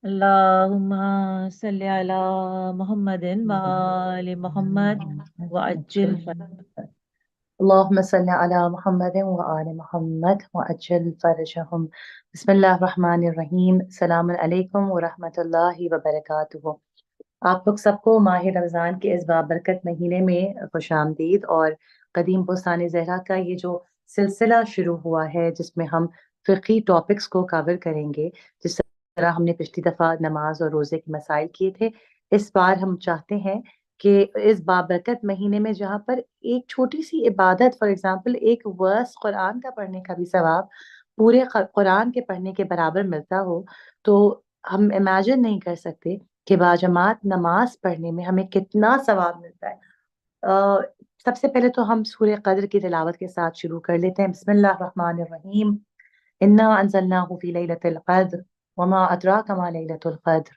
अल्लाहुम्मा सल्ली अला मुहम्मदिन व आले मोहम्मद व अज्जिल अल्लाहुम्मा सल्ली अला मुहम्मदिन व आले मुहम्मद व अज्जिल फरजहम। बिस्मिल्लाहिर रहमानिर रहीम। अस्सलामु अलैकुम व रहमतुल्लाहि व बरकातुहू। आप लोग सबको माह रमज़ान के इस बाबरकत महीने में खुशामदीद। और कदीम बोस्तान ज़हरा का ये जो सिलसिला शुरू हुआ है जिसमें हम फ़िक़ही टॉपिक्स को कवर करेंगे, जिस तरह हमने पिछली दफ़ा नमाज और रोज़े के मसाइल किए थे, इस बार हम चाहते हैं कि इस बाबरकत महीने में जहाँ पर एक छोटी सी इबादत, फॉर एग्जांपल एक वर्स कुरान का पढ़ने का भी सवाब पूरे कुरान के पढ़ने के बराबर मिलता हो, तो हम इमेजिन नहीं कर सकते कि बाजमात नमाज पढ़ने में हमें कितना सवाब मिलता है। अ, सबसे पहले तो हम सूरह कद्र की तिलावत के साथ शुरू कर लेते हैं। बिस्मिल्लाह रहमानिर रहीम। इन्ना अंज़लनाहु फी लैलतिल क़द्र वमा अदराका मा लैलतुल क़द्र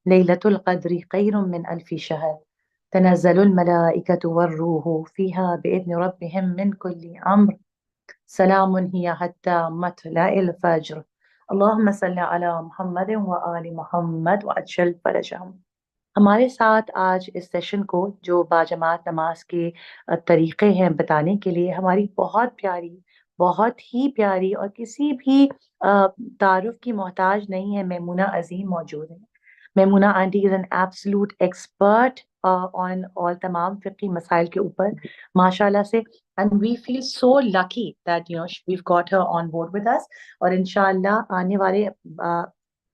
लैलतुल क़द्रि खैरुम मिन अल्फि शहर तनज़्ज़लुल मलाइकतु वर्रूहु फ़ीहा बिइज़्नि रब्बिहिम मिन कुल्लि अम्र सलामुन हिया हत्ता मत्लइल फ़ज्र। अल्लाहुम्मा सल्लि अला मुहम्मद व आलि मुहम्मद व अज्जल फ़रजहम। हमारे साथ आज इस सेशन को जो बाजमात नमाज के तरीक़े हैं बताने के लिए हमारी बहुत ही प्यारी और किसी भी तारुफ की मोहताज नहीं है, मैमुना अजीम मौजूद है। Maimuna aunty is an absolute expert on all तमाम फ़िक़ही मसाइल के ऊपर माशाल्लाह से। And we feel so lucky that we've got her on board with us। और इंशाअल्लाह आने वाले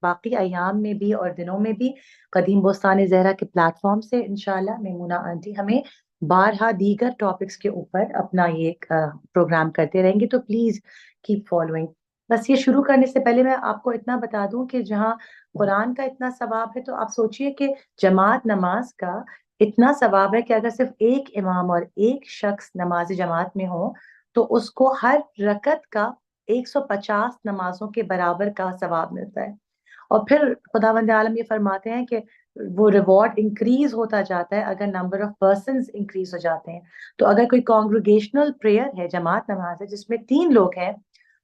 बाकी अयाम में भी और दिनों में भी कदीम बोस्तान ज़हरा के प्लेटफॉर्म से इंशाल्लाह मैमुना आंटी हमें बारहा दीगर टॉपिक्स के ऊपर अपना ये प्रोग्राम करते रहेंगे, तो प्लीज कीप फॉलोइंग। बस ये शुरू करने से पहले मैं आपको इतना बता दूं कि जहाँ कुरान का इतना सवाब है, तो आप सोचिए कि जमात नमाज का इतना सवाब है कि अगर सिर्फ एक इमाम और एक शख्स नमाज जमात में हो तो उसको हर रकत का 150 नमाजों के बराबर का सवाब मिलता है। और फिर खुदावंद आलम ये फरमाते हैं कि वो रिवॉर्ड इंक्रीज होता जाता है अगर नंबर ऑफ पर्सन्स इंक्रीज हो जाते हैं। तो अगर कोई कॉन्ग्रीगेशनल प्रेयर है, जमात नमाज है जिसमें 3 लोग हैं,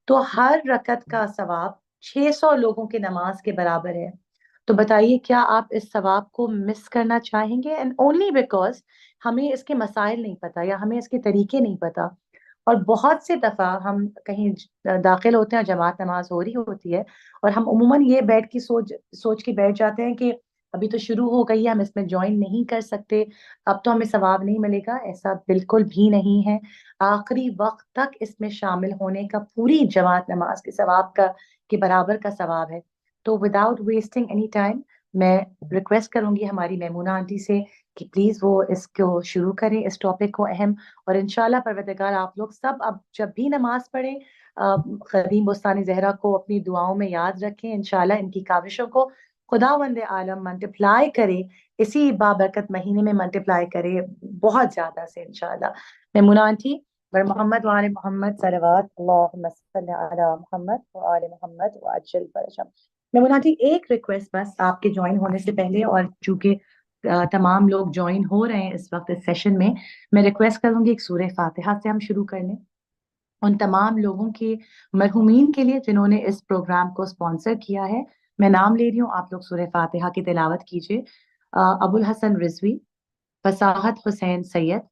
तो हर रकत का सवाब 600 लोगों के नमाज के बराबर है। तो बताइए, क्या आप इस सवाब को मिस करना चाहेंगे? एंड ओनली बिकॉज हमें इसके मसाइल नहीं पता या हमें इसके तरीके नहीं पता। और बहुत से दफा हम कहीं दाखिल होते हैं और जमात नमाज हो रही होती है, और हम उमूमन ये बैठ की सोच सोच के बैठ जाते हैं कि अभी तो शुरू हो गई है, हम इसमें ज्वाइन नहीं कर सकते, अब तो हमें सवाब नहीं मिलेगा। ऐसा बिल्कुल भी नहीं है। आखिरी वक्त तक इसमें शामिल होने का पूरी जमात नमाज के सवाब का के बराबर का सवाब है। तो विदाउट वेस्टिंग एनी टाइम मैं रिक्वेस्ट करूंगी हमारी मैमूना आंटी से कि प्लीज वो इसको शुरू करें, इस टॉपिक को अहम। और इंशाल्लाह परवरदिगार आप लोग सब अब जब भी नमाज पढ़ें कदीम बोस्तानी ज़हरा को अपनी दुआओं में याद रखें। इंशाल्लाह इनकी काविशों को खुदावंद आलम मल्टीप्लाई करे, इसी बाबरकत महीने में मल्टीप्लाई करे बहुत ज्यादा से इंशाल्लाह। मैमुना आंटी, बर मोहम्मद वाले मोहम्मद सलवात अल्लाहुम्मा सल्ली अला मोहम्मद व आले मोहम्मद व अज्जल फरजम। मैमुना आंटी, एक रिक्वेस्ट बस आपके ज्वाइन होने से पहले, और चूंकि तमाम लोग ज्वाइन हो रहे हैं इस वक्त इस सेशन में, मैं रिक्वेस्ट करूंगी एक सूरह फातिहा से हम शुरू कर लें उन तमाम लोगों के मरहुमीन के लिए जिन्होंने इस प्रोग्राम को स्पॉन्सर किया है। मैं नाम ले रही हूँ, आप लोग सूरह फातिहा की तिलावत कीजिए। अबुल हसन रिजवी, फसाहत हुसैन सैयद,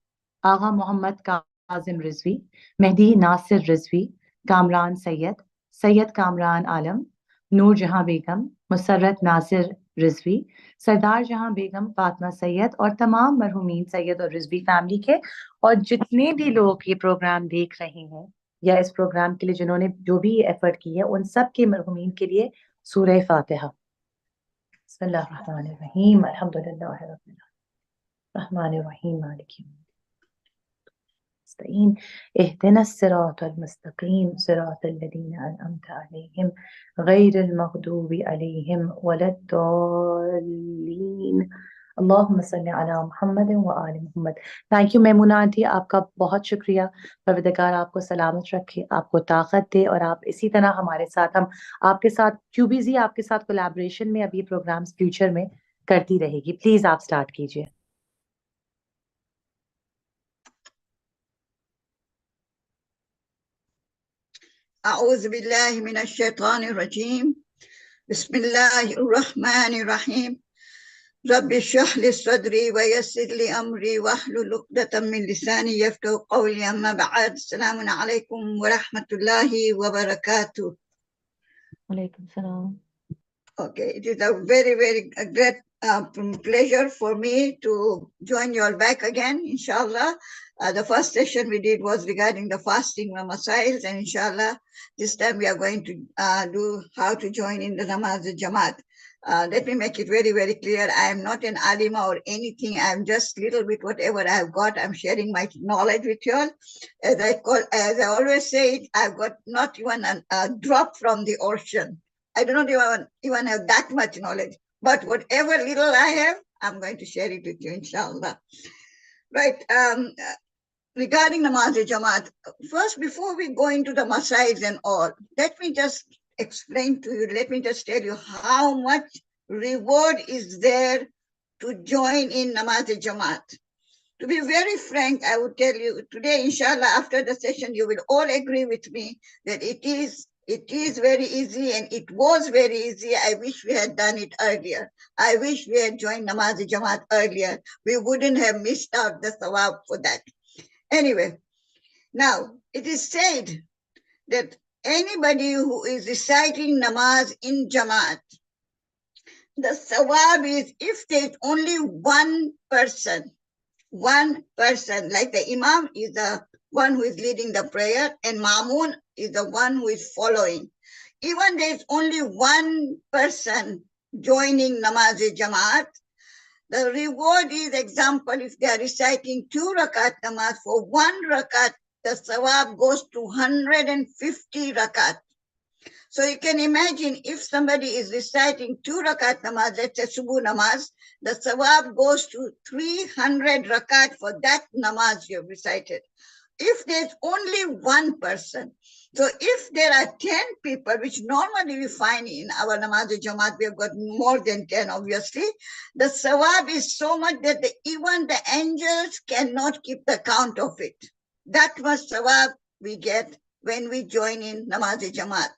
आगा मोहम्मद काजिम रिजवी, मेहदी नासिर रिजवी, कामरान सैयद, सैयद कामरान आलम, नूर जहां बेगम, मुसर्रत नासिर रिजवी, सरदार जहां बेगम, फातिमा सैयद और तमाम मरहुमीन सैयद और रिजवी फैमिली के। और जितने भी लोग ये प्रोग्राम देख रहे हैं या इस प्रोग्राम के लिए जिन्होंने जो भी एफर्ट की है, उन सब के मरहुमीन के लिए सूरह फातिहा। बिस्मिल्लाह रहमान रहीम, अल्हम्दुलिल्लाह रब्बिल रहमान रहीम, मालिक यौमिद्दीन, इहदिना सिरातल मुस्तकीम, सिरातल लज़ीना अनअमता अलैहिम, गैरिल मग़दूबि अलैहिम वलद्दॉल्लीन। अल्लाहुम्मा सल्ली अला मुहम्मद व आलि मोहम्मद। थैंक यू मैमुना आंटी, आपका बहुत शुक्रिया। परवरदिगार आपको सलामत रखे, आपको ताकत दे, और आप इसी तरह हमारे साथ, हम आपके साथ क्यूबीजी आपके साथ कोलैबोरेशन में अभी प्रोग्राम्स फ्यूचर में करती रहेगी। प्लीज आप स्टार्ट कीजिए। أعوذ بالله من الشيطان الرجيم Bismillahirrahmanirrahim. Rabbi shrah li sadri wa yassir li amri wahlul 'uqdatam min lisani yafqahu qawli, amma ba'd. Assalamu alaikum wa rahmatullahi wa barakatuh. Alaikum salam. Okay, it is a very, very great pleasure for me to join you all back again, inshallah. The first session we did was regarding the fasting Masails, and inshallah, this time we are going to do how to join in the Namaz Jamaat. Let me make it very, very clear. I am not an alima or anything. I'm just little bit whatever I've got. I'm sharing my knowledge with you all. As I always say it, I've got not even a drop from the ocean. I do not even have that much knowledge. But whatever little I have, I'm going to share it with you, inshallah. Right. Regarding Namaz Jamaat, first, before we go into the Masaids and all, let me just explain to you, let me just tell you how much reward is there to join in Namaz Jamaat. To be very frank, I would tell you today, inshallah, after the session, you will all agree with me that it is very easy, and it was very easy. I wish we had done it earlier. I wish we had joined Namaz Jamaat earlier. We wouldn't have missed out the thawab for that. Anyway, now it is said that anybody who is reciting namaz in Jamaat, the thawab is if there's only one person, like the Imam is the one who is leading the prayer, and Mamun is the one who is following. Even there's only one person joining namaz Jamaat, the reward is, example, if they are reciting 2 rakat namaz, for 1 rakat, the sawab goes to 150 rakat. So you can imagine if somebody is reciting 2 rakat namaz, let's say subuh namaz, the sawab goes to 300 rakat for that namaz you have recited. If there's only one person, so if there are 10 people, which normally we find in our Namaz Jamaat, we have got more than 10, obviously, the sawab is so much that even the angels cannot keep the count of it. That much sawab we get when we join in Namaz Jamaat.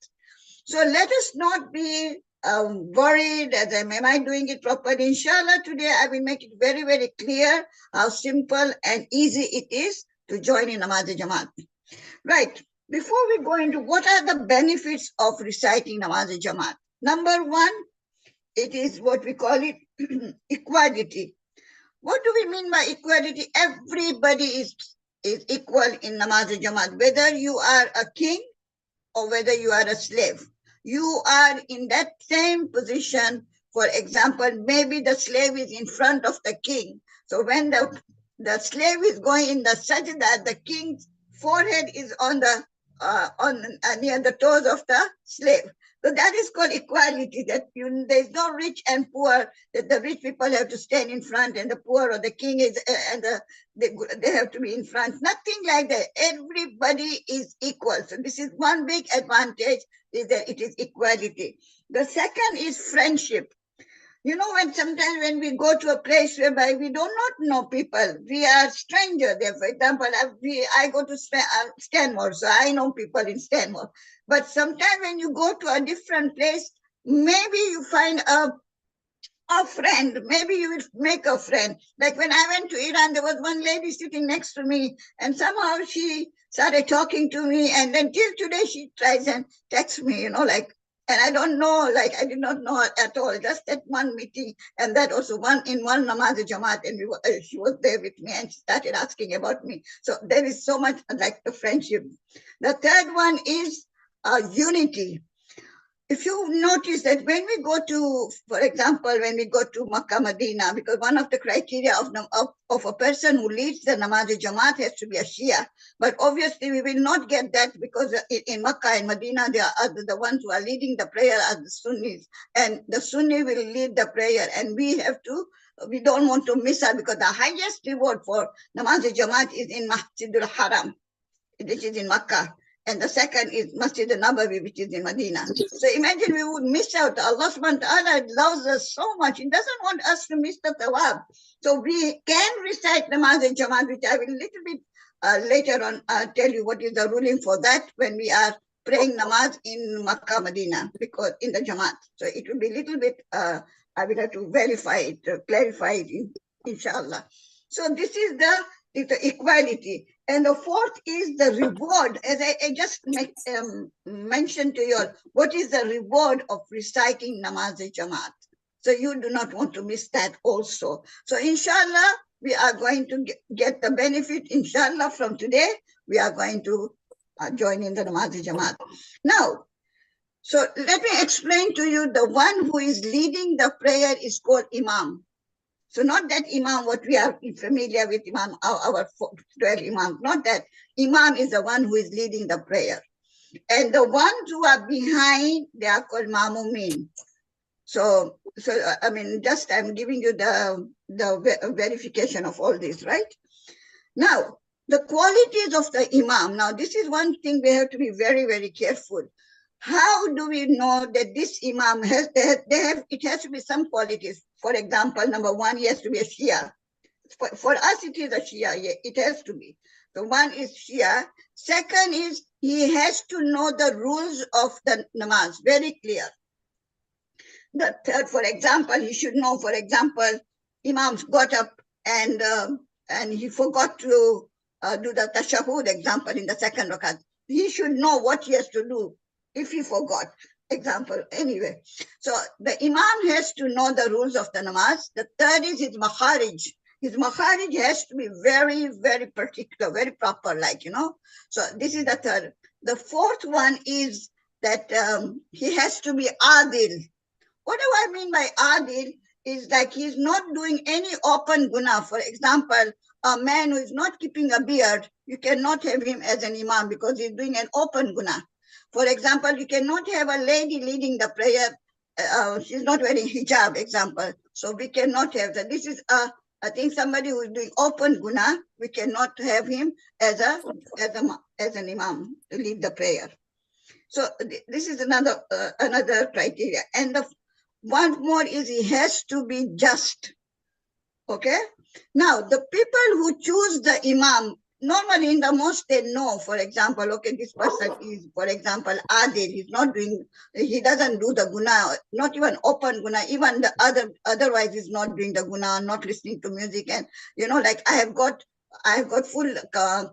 So let us not be worried as am I doing it properly. Inshallah, today I will make it very, very clear how simple and easy it is to join in Namaz Jamaat. Right. Before we go into what are the benefits of reciting Namaz Jamaat, number one, it is what we call it equality. What do we mean by equality? Everybody is equal in Namaz Jamaat, whether you are a king or whether you are a slave. You are in that same position. For example, maybe the slave is in front of the king. So when the slave is going in the sajda, the king's forehead is on the near the toes of the slave. So that is called equality, that there's no rich and poor, that the rich people have to stand in front and the poor or the king is they have to be in front. Nothing like that. Everybody is equal. So this is one big advantage, is that it is equality. The second is friendship. You know, sometimes when we go to a place whereby we do not know people, we are strangers there. For example, I go to Stanmore, so I know people in Stanmore. But sometimes when you go to a different place, maybe you find a friend, maybe you will make a friend. Like when I went to Iran, there was one lady sitting next to me, and somehow she started talking to me, and then till today she tries and texts me, and I don't know, I did not know at all, just at one meeting, and that also one Namaz Jamaat, and she was there with me, and she started asking about me. So there is so much like the friendship. The third one is unity. If you notice that when we go to, for example, when we go to Makkah, Medina, because one of the criteria of a person who leads the Namaz Jamaat has to be a Shia. But obviously we will not get that, because in Makkah and Medina, they are the ones who are leading the prayer are the Sunnis. And the Sunni will lead the prayer, and we don't want to miss out, because the highest reward for Namaz Jamaat is in Masjidul Haram, which is in Makkah. And the second is Masjid al-Nabawi, which is in Medina. So imagine we would miss out. Allah subhanahu wa ta'ala loves us so much. He doesn't want us to miss the thawab. So we can recite Namaz and Jamaat, which I will a little bit later on tell you what is the ruling for that when we are praying namaz in Makkah, Medina, because in the Jamaat. So it will be a little bit, I will have to verify it, clarify it, inshallah. So this is the equality. And the fourth is the reward. As I just mentioned to you all, what is the reward of reciting namaz-e-Jamaat? So you do not want to miss that also. So inshallah, we are going to get the benefit, inshallah, from today. We are going to join in the namaz-e-Jamaat. Now, so let me explain to you, the one who is leading the prayer is called Imam. So not that Imam, what we are familiar with Imam, our 12 Imams, not that. Imam is the one who is leading the prayer. And the ones who are behind, they are called Mamumin. So I mean, just I'm giving you the verification of all this, right? Now, the qualities of the Imam. Now, this is one thing we have to be very, very careful. How do we know that this Imam it has to be some qualities. For example, number one, he has to be a Shia. For us, it is a Shia, yeah, it has to be. So one is Shia. Second is, he has to know the rules of the namaz, very clear. The third, for example, he should know, for example, Imams got up and he forgot to do the tashahud, example, in the second rakat. He should know what he has to do if he forgot, example, anyway. So the Imam has to know the rules of the namaz. The third is his makharij. His makharij has to be very, very particular, very proper, like, you know. So this is the third. The fourth one is that he has to be adil. What do I mean by adil? Is like he's not doing any open guna. For example, a man who is not keeping a beard, you cannot have him as an imam because he's doing an open guna. For example, you cannot have a lady leading the prayer. She's not wearing hijab, example. So we cannot have that. This is I think somebody who is doing open guna, we cannot have him as an imam to lead the prayer. So this is another criteria. And the one more is he has to be just. Okay. Now the people who choose the imam, normally in the mosque they know, for example, okay, this person is, for example, adil. He's not doing, he doesn't do the guna, not even open guna, even the otherwise he's not doing the guna, not listening to music, and you know, like I have got full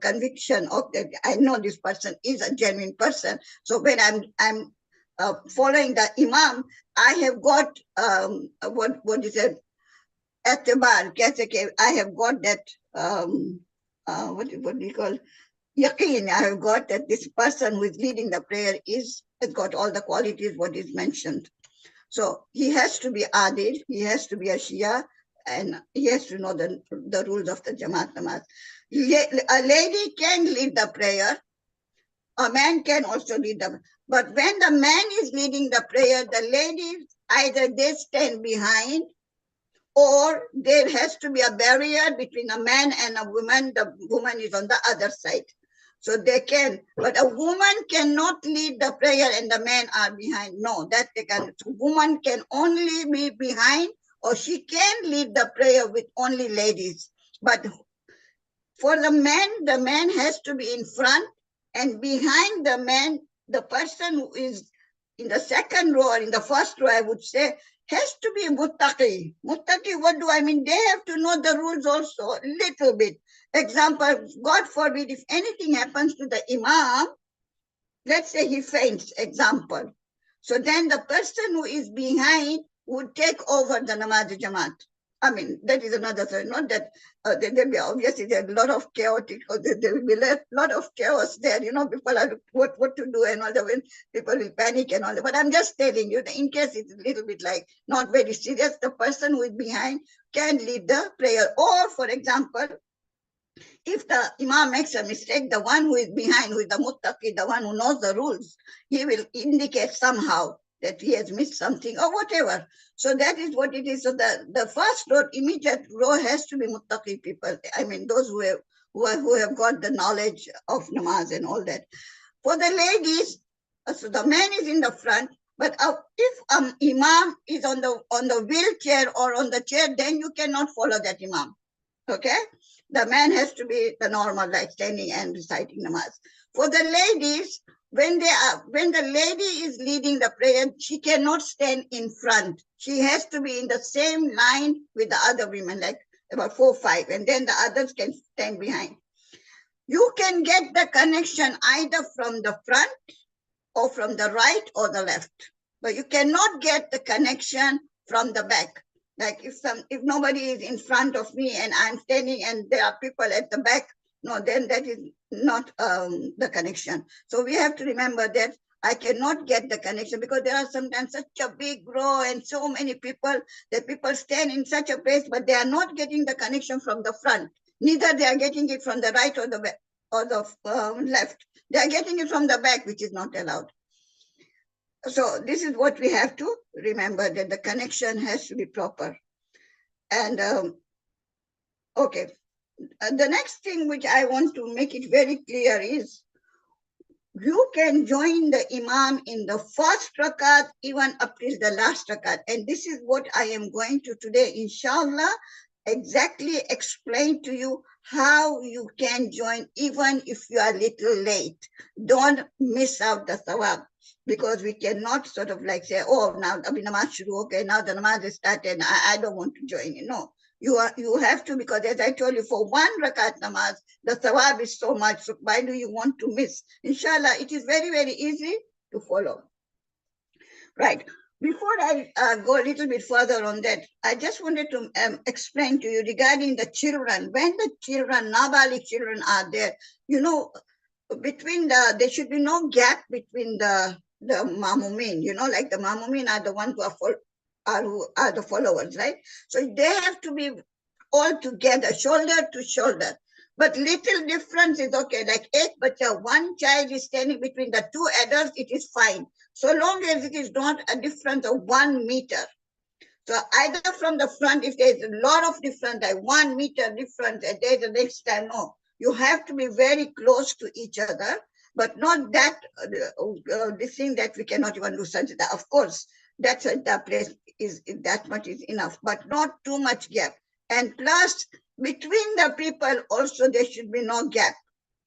conviction of that. I know this person is a genuine person. So when I'm following the imam, I have got what is it? Etibar, I have got that what do you call yaqeen. I have got that this person who is leading the prayer has got all the qualities what is mentioned. So he has to be adil, he has to be a Shia, and he has to know the rules of the Jamaat Namaz. A lady can lead the prayer, a man can also lead the, but when the man is leading the prayer, the ladies either they stand behind, or there has to be a barrier between a man and a woman. The woman is on the other side. So they can, but a woman cannot lead the prayer and the men are behind. No, that they can. Woman can only be behind, or she can lead the prayer with only ladies. But for the man has to be in front, and behind the man, the person who is in the second row or in the first row, I would say, has to be muttaqi. Muttaqi, what do I mean? They have to know the rules also, a little bit. Example, God forbid, if anything happens to the imam, let's say he faints, example. So then the person who is behind would take over the namaz-e-Jamaat. I mean, that is another thing. Not that there will be, obviously there's a lot of chaotic, or there will be a lot of chaos there. You know, people are what to do and all that. When people will panic and all that. But I'm just telling you that in case it's a little bit like not very serious, the person who is behind can lead the prayer. Or, for example, if the imam makes a mistake, the one who is behind, who is the muttaqi, the one who knows the rules, he will indicate somehow that he has missed something or whatever. So that is what it is. So the first row, immediate row, has to be muttaqi people. I mean, those who have got the knowledge of namaz and all that. For the ladies, so the man is in the front, but if imam is on the wheelchair or on the chair, then you cannot follow that imam. Okay? The man has to be the normal, like standing and reciting namaz. For the ladies, when the lady is leading the prayer, she cannot stand in front. She has to be in the same line with the other women, like about 4 or 5, and then the others can stand behind. You can get the connection either from the front or from the right or the left, but you cannot get the connection from the back. Like if nobody is in front of me and I'm standing and there are people at the back, no, then that is not the connection. So we have to remember that I cannot get the connection because there are sometimes such a big row and so many people that people stand in such a place, but they are not getting the connection from the front. Neither they are getting it from the right or the back or the left. They are getting it from the back, which is not allowed. So this is what we have to remember, that the connection has to be proper. And okay, the next thing which I want to make it very clear is you can join the Imam in the first rakat even up till the last rakat. And this is what I am going to today, inshallah, exactly explain to you how you can join even if you are a little late. Don't miss out the thawab, because we cannot sort of like say, oh, now abhi namaz shuru, okay, now the namaz is started, I don't want to join you. No, you have to, because as I told you, for one rakat namaz, the thawab is so much. So why do you want to miss? Inshallah, it is very, very easy to follow. Right. Before I go a little bit further on that, I just wanted to explain to you regarding the children. When the children, Nabali children are there, you know, there should be no gap between the Mamumin, you know, like the Mamumin are the ones who are the followers, right? So they have to be all together, shoulder to shoulder. But little difference is okay, like one child is standing between the 2 adults, it is fine. So long as it is not a difference of 1 meter. So either from the front, if there's a lot of difference, like 1 meter difference, and there's the next time, no. You have to be very close to each other, but not that, this thing that we cannot even do sajda. Of course, that sajda place is, that much is enough, but not too much gap. And plus, between the people also, there should be no gap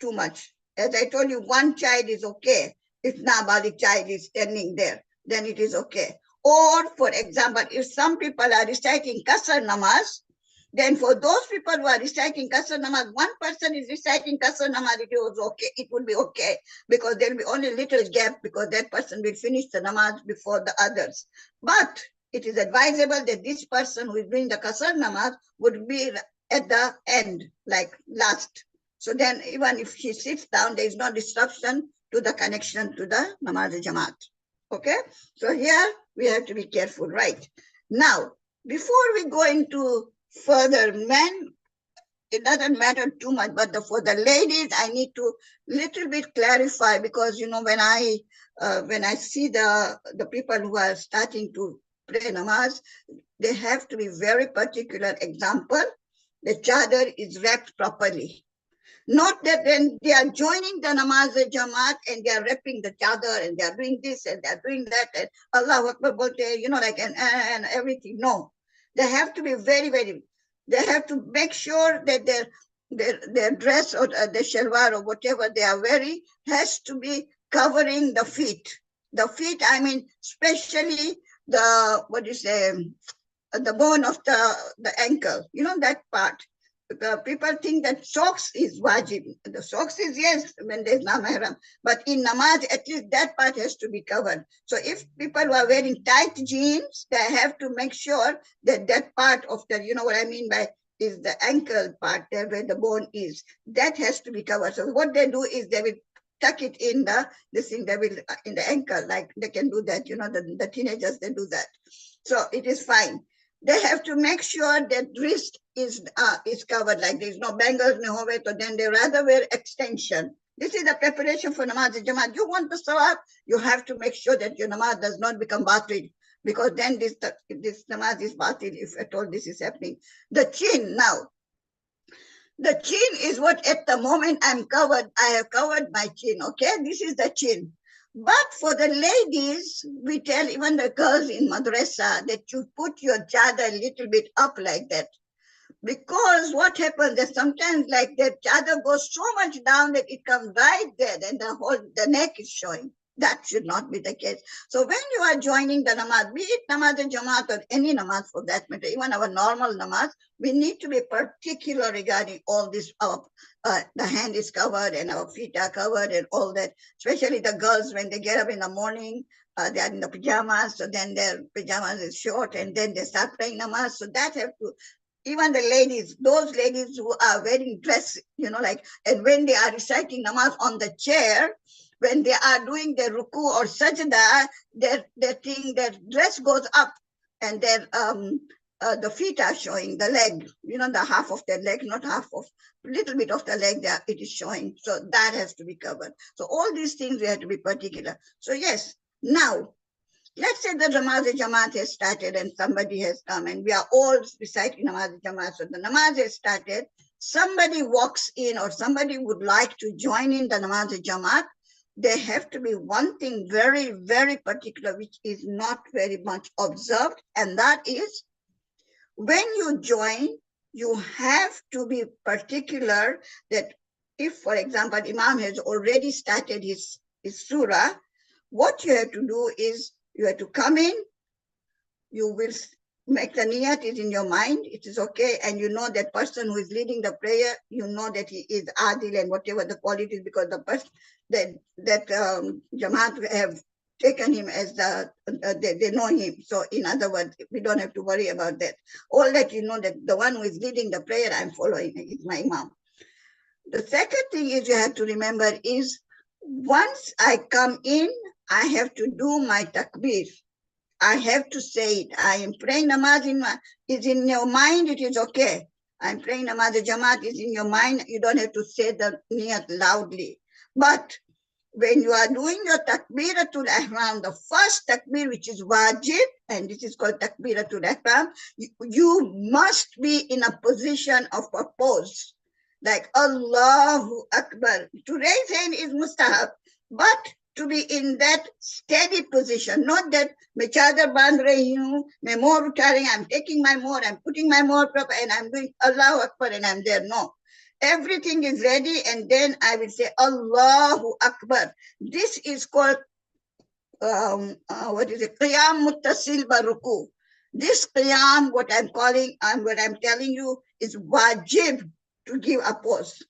too much. As I told you, 1 child is okay. If Nabali child is standing there, then it is okay. Or, for example, if some people are reciting Qasr Namaz, then for those people who are reciting Qasr Namaz, 1 person is reciting Qasr Namaz, it would be okay, because there will be only little gap, because that person will finish the Namaz before the others. But it is advisable that this person who is doing the Qasr Namaz would be at the end, like last. So then even if he sits down, there is no disruption to the connection to the Namaz Jamaat. Okay? So here we have to be careful, right? Now, before we go into further, men, it doesn't matter too much, but for the ladies, I need to little bit clarify, because, you know, when I see the people who are starting to pray namaz, they have to be very particular. Example, the chadar is wrapped properly. Not that when they are joining the namaz jamaat and they are wrapping the chadar and they are doing this and they are doing that and Allahu Akbar bolte, you know, like and everything. No, they have to be very, very. They have to make sure that their dress or the shalwar or whatever they are wearing has to be covering the feet. The feet, I mean, especially the the bone of the ankle. You know, that part. People think that socks is wajib. The socks is, yes, when there's no mahram. But in namaz, at least that part has to be covered. So if people are wearing tight jeans, they have to make sure that that part of the, you know what I mean by, is the ankle part there where the bone is. That has to be covered. So what they do is they will tuck it in this thing, they will, in the ankle, like they can do that, you know, the teenagers, they do that. So it is fine. They have to make sure that wrist is covered, like there's no bangles, no hovet, or then they rather wear extension. This is the preparation for namaz jamaat. You want the sawab, you have to make sure that your namaz does not become batil, because then this namaz is batil if at all this is happening. The chin now. The chin is what at the moment I'm covered. I have covered my chin, okay? This is the chin. But for the ladies, we tell even the girls in madrasa that you put your chadar a little bit up like that. Because what happens that sometimes like that chadar goes so much down that it comes right there and the neck is showing. That should not be the case. So when you are joining the namaz, be it namaz jamaat or any namaz for that matter, even our normal namaz, we need to be particular regarding all this. The hand is covered and our feet are covered and all that. Especially the girls when they get up in the morning, they are in the pajamas, so then their pajamas is short and then they start praying namaz. So that have to, even the ladies, those ladies who are wearing dress, like, and when they are reciting namaz on the chair, when they are doing their ruku or sajda, their dress goes up and the feet are showing, the leg, the half of their leg, not half of, little bit of the leg there, it is showing. So that has to be covered. So all these things we have to be particular. So yes, now, let's say the namaz jamaat has started and somebody has come and we are all reciting namaz jamaat. So the namaz has started, somebody walks in or somebody would like to join in the namaz jamaat. There have to be one thing very, very particular, which is not very much observed, and that is when you join, you have to be particular that if, for example, Imam has already started his surah, what you have to do is you have to come in, you will make the niyat is in your mind, it is okay, and you know that person who is leading the prayer, you know that he is adil and whatever the qualities, because the person that Jamaat have taken him as they know him. So in other words, we don't have to worry about that. All that you know that the one who is leading the prayer, I'm following, is my Imam. The second thing is you have to remember is once I come in, I have to do my takbir. I have to say it. I am praying namaz is in your mind, it is okay. I'm praying namaz jamaat is in your mind, you don't have to say the niyat loudly. But when you are doing your takbiratul ihram, the first takbir, which is wajib, and this is called takbiratul ihram, you must be in a position of a pose. Like Allahu Akbar. To raise hand is mustahab, but to be in that steady position, not that मैं चादर बांध रही हूँ, मैं मोर उठा रही, I'm taking my more, I'm putting my more proper, and I'm doing Allahu Akbar, and I'm there. No. Everything is ready, and then I will say Allahu Akbar. This is called what is it? Qiyam muttasil baruku. This qiyam, what I'm telling you, is wajib to give a pause.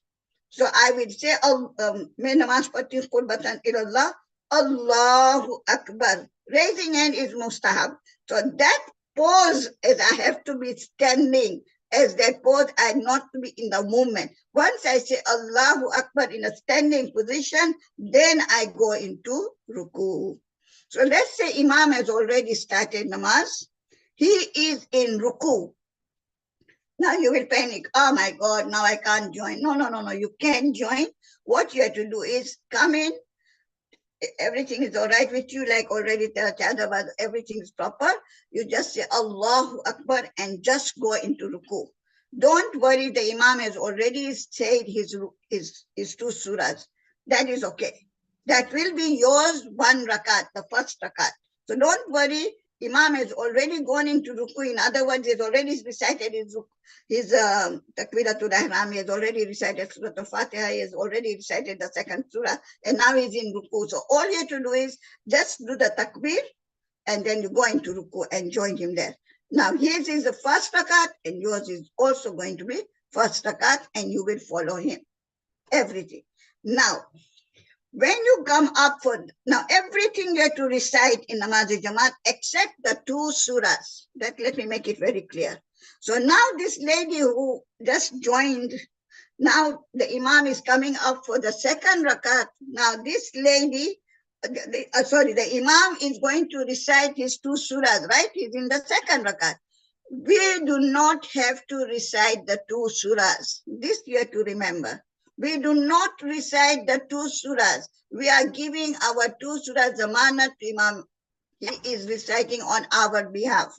So I will say, मैं नमाज पढ़ती हूँ qurbatan ilallah, Allahu Akbar. Raising hand is mustahab. So that pose is I have to be standing. As that pose, I not to be in the movement. Once I say Allahu Akbar in a standing position, then I go into ruku. So let's say Imam has already started namaz. He is in ruku. Now you will panic. Oh my God, now I can't join. No, you can join. What you have to do is come in. Everything is all right with you, like already Chadabad, everything is proper. You just say Allahu Akbar and just go into ruku. Don't worry, the Imam has already said his two surahs. That is okay. That will be yours one rakat, the first rakat. So don't worry, Imam has already gone into ruku. In other words, he has already recited his Takbiratul Ihram. He has already recited Surah Al-Fatiha. He has already recited the second surah. And now he's in ruku. So all you have to do is just do the takbir and then you go into ruku and join him there. Now his is the first rakat and yours is also going to be first rakat and you will follow him. Everything. Now, when you come up now everything you have to recite in Namaz Jamaat except the two surahs. Let me make it very clear. So now this lady who just joined, now the Imam is coming up for the second rakat. Now this lady, the Imam is going to recite his two surahs, right? He's in the second rakat. We do not have to recite the two surahs. This you have to remember. We do not recite the two surahs. We are giving our two surahs zamanat to Imam. He is reciting on our behalf.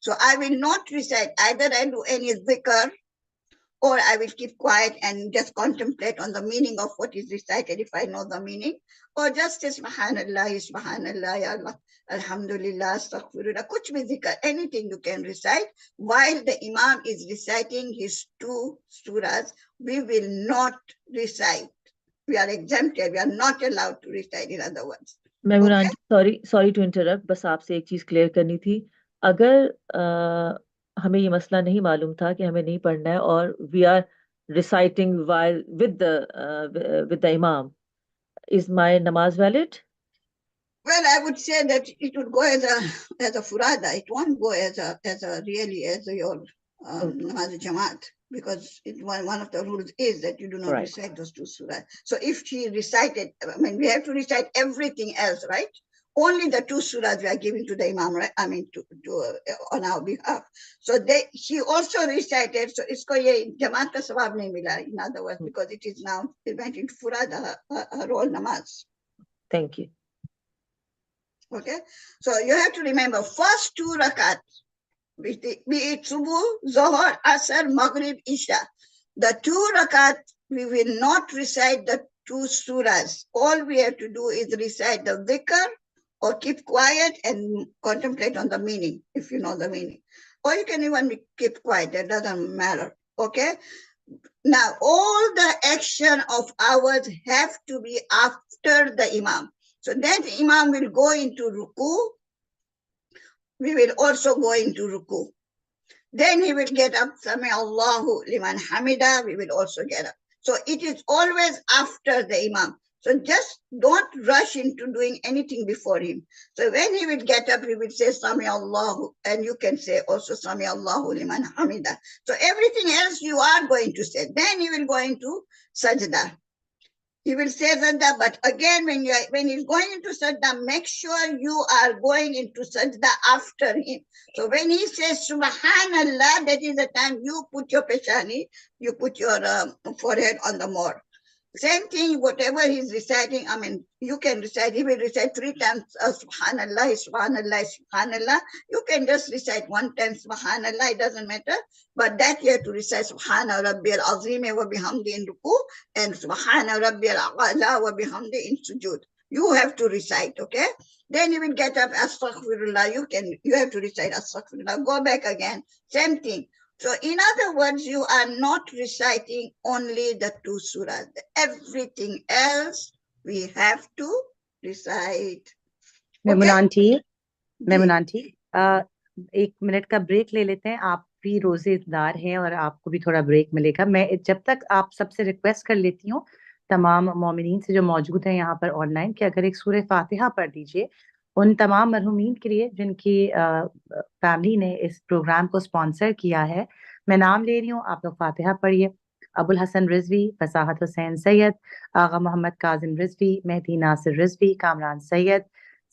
So I will not recite, either I do any zikr or I will keep quiet and just contemplate on the meaning of what is recited if I know the meaning, or just say Subhanallah, Subhanallah, Ya Allah, Alhamdulillah, Astaghfirullah, kuch bhi zikr, anything you can recite while the Imam is reciting his 2 surahs. We will not recite. We are exempted. We are not allowed to recite, in other words. Maimuna Okay? Aunty, sorry to interrupt, बस आपसे एक चीज clear करनी थी। अगर हमें ये मसला नहीं मालूम था कि हमें नहीं पढ़ना है और we are reciting while with the imam, is my namaz valid? Well, I would say that it would go as a furada. It won't go as your namaz jamaat, because one of the rules is that you do not recite those 2 surahs. So if she recited, I mean, we have to recite everything else, right? Only the 2 surahs we are giving to the imam, right? I mean, on our behalf. So she also recited. So isko ye jamaat ka sawab nahi mila. In other words, because it is now it went into furada, her whole namaz. Thank you. Okay, so you have to remember first 2 rakat, be it Subuh, Zohar, Asr, Maghrib, Isha. The 2 rakat, we will not recite the 2 surahs. All we have to do is recite the dhikr or keep quiet and contemplate on the meaning, if you know the meaning. Or you can even keep quiet, that doesn't matter. Okay? Now, all the action of ours have to be after the Imam. So that Imam will go into ruku. We will also go into ruku. Then he will get up, Sami Allahu liman hamida, we will also get up. So it is always after the Imam. So just don't rush into doing anything before him. So when he will get up, he will say Sami Allahu, and you can say also Sami Allahu liman hamida. So everything else you are going to say. Then he will go into sajda. He will say sajda, but again, when he's going into sajda, make sure you are going into sajda after him. So when he says Subhanallah, that is the time you put your peshani, you put your forehead on the more. Same thing, whatever he's reciting, I mean, you can recite, he will recite 3 times Subhanallah, Subhanallah, Subhanallah. You can just recite 1 time Subhanallah, it doesn't matter. But that you have to recite Subhana Rabbiyal Azeem wa bihamdi in ruku and Subhana Rabbiyal A'la wa bihamdi in sujud. You have to recite, okay? Then you will get up, Astaghfirullah, you have to recite Astaghfirullah, go back again, same thing. So in other words, you are not reciting only the 2 surahs. Everything else we have to recite. Maimuna aunty, एक minute का break ले लेते हैं। आप भी रोजेदार हैं और आपको भी थोड़ा ब्रेक मिलेगा। मैं जब तक आप सबसे रिक्वेस्ट कर लेती हूँ, तमाम मोमिनीन से जो मौजूद हैं यहाँ पर ऑनलाइन, कि अगर एक सूरह फातिहा पढ़ दीजिए उन तमाम मरहूमीन के लिए जिनकी फैमिली ने इस प्रोग्राम को स्पॉन्सर किया है। मैं नाम ले रही हूँ, आप लोग फातिहा पढ़िए। अबुल हसन रिजवी, फसाहत हुसैन सैयद, आगा मोहम्मद काजिम रिजवी, मेहदी नासिर रिजवी, कामरान सैयद,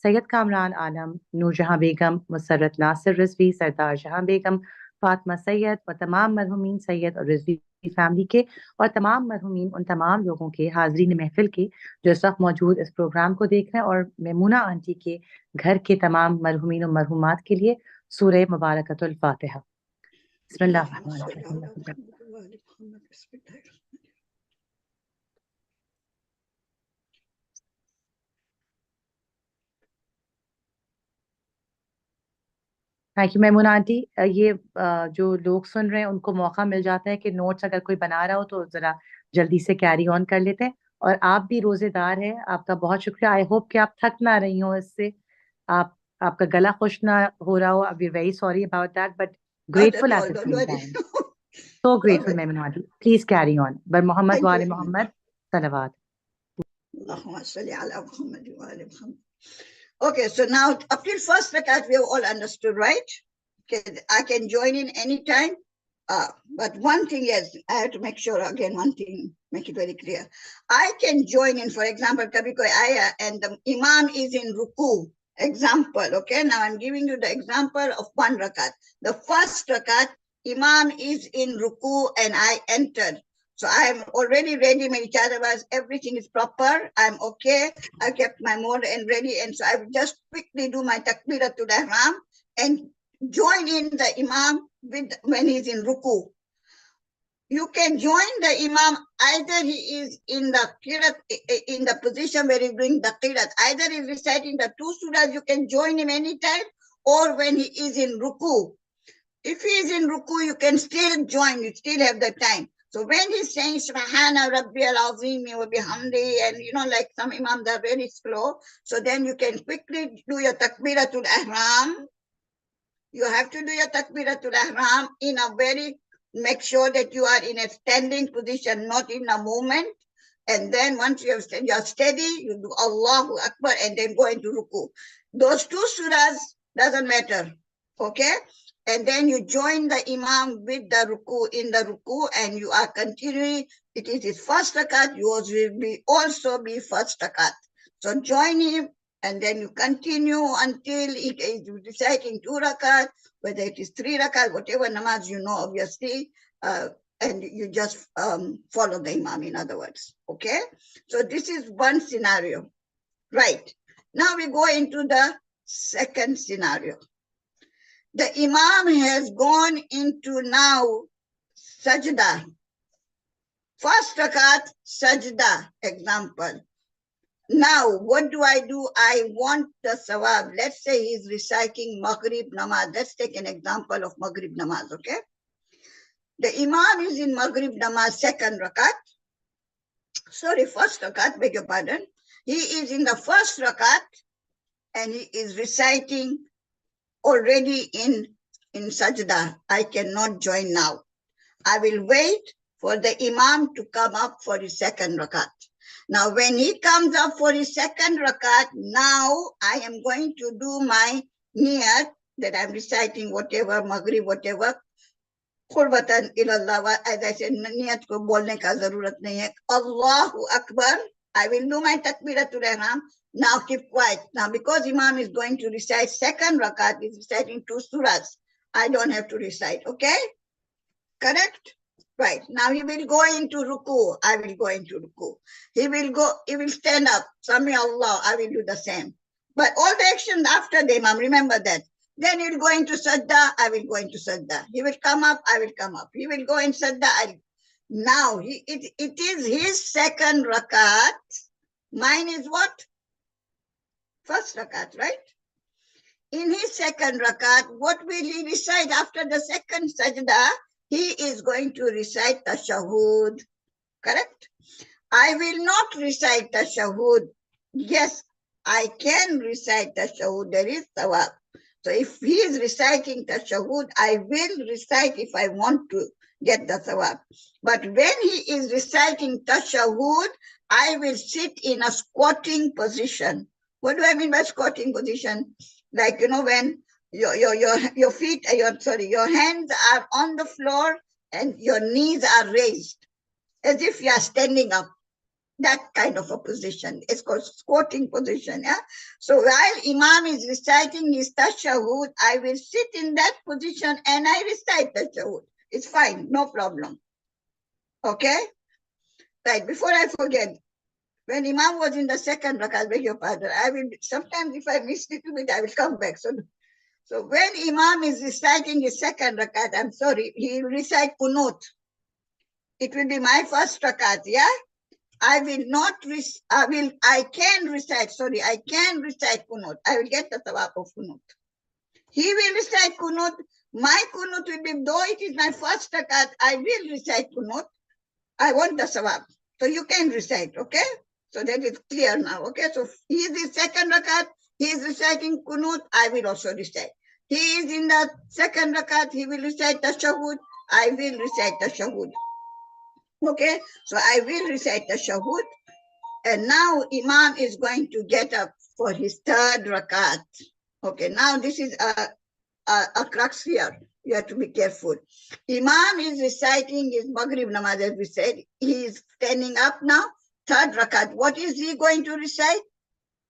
सैयद कामरान आलम, नूरजहां बेगम, मुसर्रत नासिर रिजवी, सरदार जहां बेगम, फातिमा सैयद और तमाम मरहूमीन सैयद और रिजवी फैमिली के, और तमाम मरहूमीन उन तमाम लोगों के, हाजरीन महफिल के जो इस वक्त मौजूद इस प्रोग्राम को देख रहे हैं, और मैमुना आंटी के घर के तमाम मरहूमीन और मरहूमात के लिए सूरह मुबारकतुल फातिहा। बिस्मिल्लाहिर्रहमानिर्रहीम। Thank you Maimuna aunty. ये जो लोग सुन रहे हैं उनको मौका मिल जाता है कि नोट्स अगर कोई बना रहा हो तो जरा जल्दी से कैरी ऑन कर लेते हैं। और आप भी रोजेदार हैं, आपका बहुत शुक्रिया। आई होप कि आप थक ना रही हो इससे, आपका गला खुश ना हो रहा हो। I am very sorry about that, but grateful at the same time. So grateful Maimuna aunty, please carry on. बर मोहम्मद वाले Mohammad सलवात। Okay, so now up till first rakat we have all understood, right? Okay, I can join in any time. But one thing is, I have to make sure again, one thing, make it very clear. I can join in, for example, kabhi koi ayah and the Imam is in ruku. Example, okay? Now I'm giving you the example of 1 rakat. The first rakat, Imam is in ruku and I entered. So I'm already ready, my chatterbox, everything is proper, I'm okay, I kept my mode and ready, and so I will just quickly do my takbiratul ihram and join in the Imam when he's in ruku. You can join the Imam, either he is in the qirat, in the position where he's doing the qirat, either he's reciting the 2 surahs, you can join him anytime, or when he is in ruku. If he is in ruku, you can still join, you still have the time. So when he's saying Subhana Rabbiyal Azeem wa bihamdi, and like some imams are very slow, so then you can quickly do your takbiratul ihram. You have to do your takbiratul ihram in a very, make sure that you are in a standing position, not in a movement. And then once you're steady, you do Allahu Akbar and then go into ruku. Those 2 surahs doesn't matter. Okay? And then you join the Imam with the ruku, in the ruku, and you are continuing. It is his first rakat, yours will be also be first rakat. So join him, and then you continue until it is reciting 2 rakat, whether it is 3 rakat, whatever namaz obviously, and you just follow the Imam, in other words. Okay? So this is one scenario. Right. Now we go into the second scenario. The Imam has gone into now sajda. First rakat, sajda, example. Now, what do? I want the sawab. Let's say he's reciting Maghrib Namaz. Let's take an example of Maghrib Namaz, okay? The Imam is in Maghrib Namaz, second rakat. Sorry, first rakat, beg your pardon. He is in the first rakat and he is reciting already in sajda. I cannot join now. I will wait for the Imam to come up for his second rakat. Now, when he comes up for his second rakat, now I am going to do my niyat that I'm reciting whatever, Maghrib, whatever. Qurbatan ilallah, as I said, niyat ko bolne ka zarurat nahi hai. Allahu Akbar. I will do my takbiratul ihram. Now keep quiet. Now, because Imam is going to recite second rakat, he's reciting 2 surahs. I don't have to recite, okay? Correct? Right. Now he will go into ruku. I will go into ruku. He will stand up. Sami Allah. I will do the same. But all the actions after the Imam, remember that. Then he will go into sajda. I will go into sajda. He will come up. I will come up. He will go in sajda. Now it is his second rakat. Mine is what? First rakat, right? In his second rakat, what will he recite after the second sajda? He is going to recite tashahud. Correct? I will not recite tashahud. Yes, I can recite tashahud. There is sawab. So if he is reciting tashahud, I will recite if I want to get the sawab. But when he is reciting tashahud, I will sit in a squatting position. What do I mean by squatting position? Like, when your feet, your hands are on the floor and your knees are raised, as if you are standing up. That kind of a position. It's called squatting position. Yeah. So while Imam is reciting his tashahud, I will sit in that position and I recite tashahud. It's fine, no problem. Okay? Right, before I forget, when Imam was in the second rakat, beg your pardon, sometimes if I miss it a bit, I will come back. So when Imam is reciting his second rakat, I'm sorry, he will recite kunut. It will be my first rakat, yeah? I can recite kunut. I will get the thawab of kunut. He will recite kunut. My kunut will be, though it is my first rakat, I will recite kunut. I want the thawab. So you can recite, okay? So that is clear now, okay? So he is in second rakat, he is reciting kunut, I will also recite. He is in the second rakat, he will recite tashahud, I will recite tashahud. Okay, so I will recite tashahud. And now Imam is going to get up for his third rakat. Okay, now this is a crux here. You have to be careful. Imam is reciting his Maghrib Namaz, as we said. He is standing up now. Third rakat. What is he going to recite?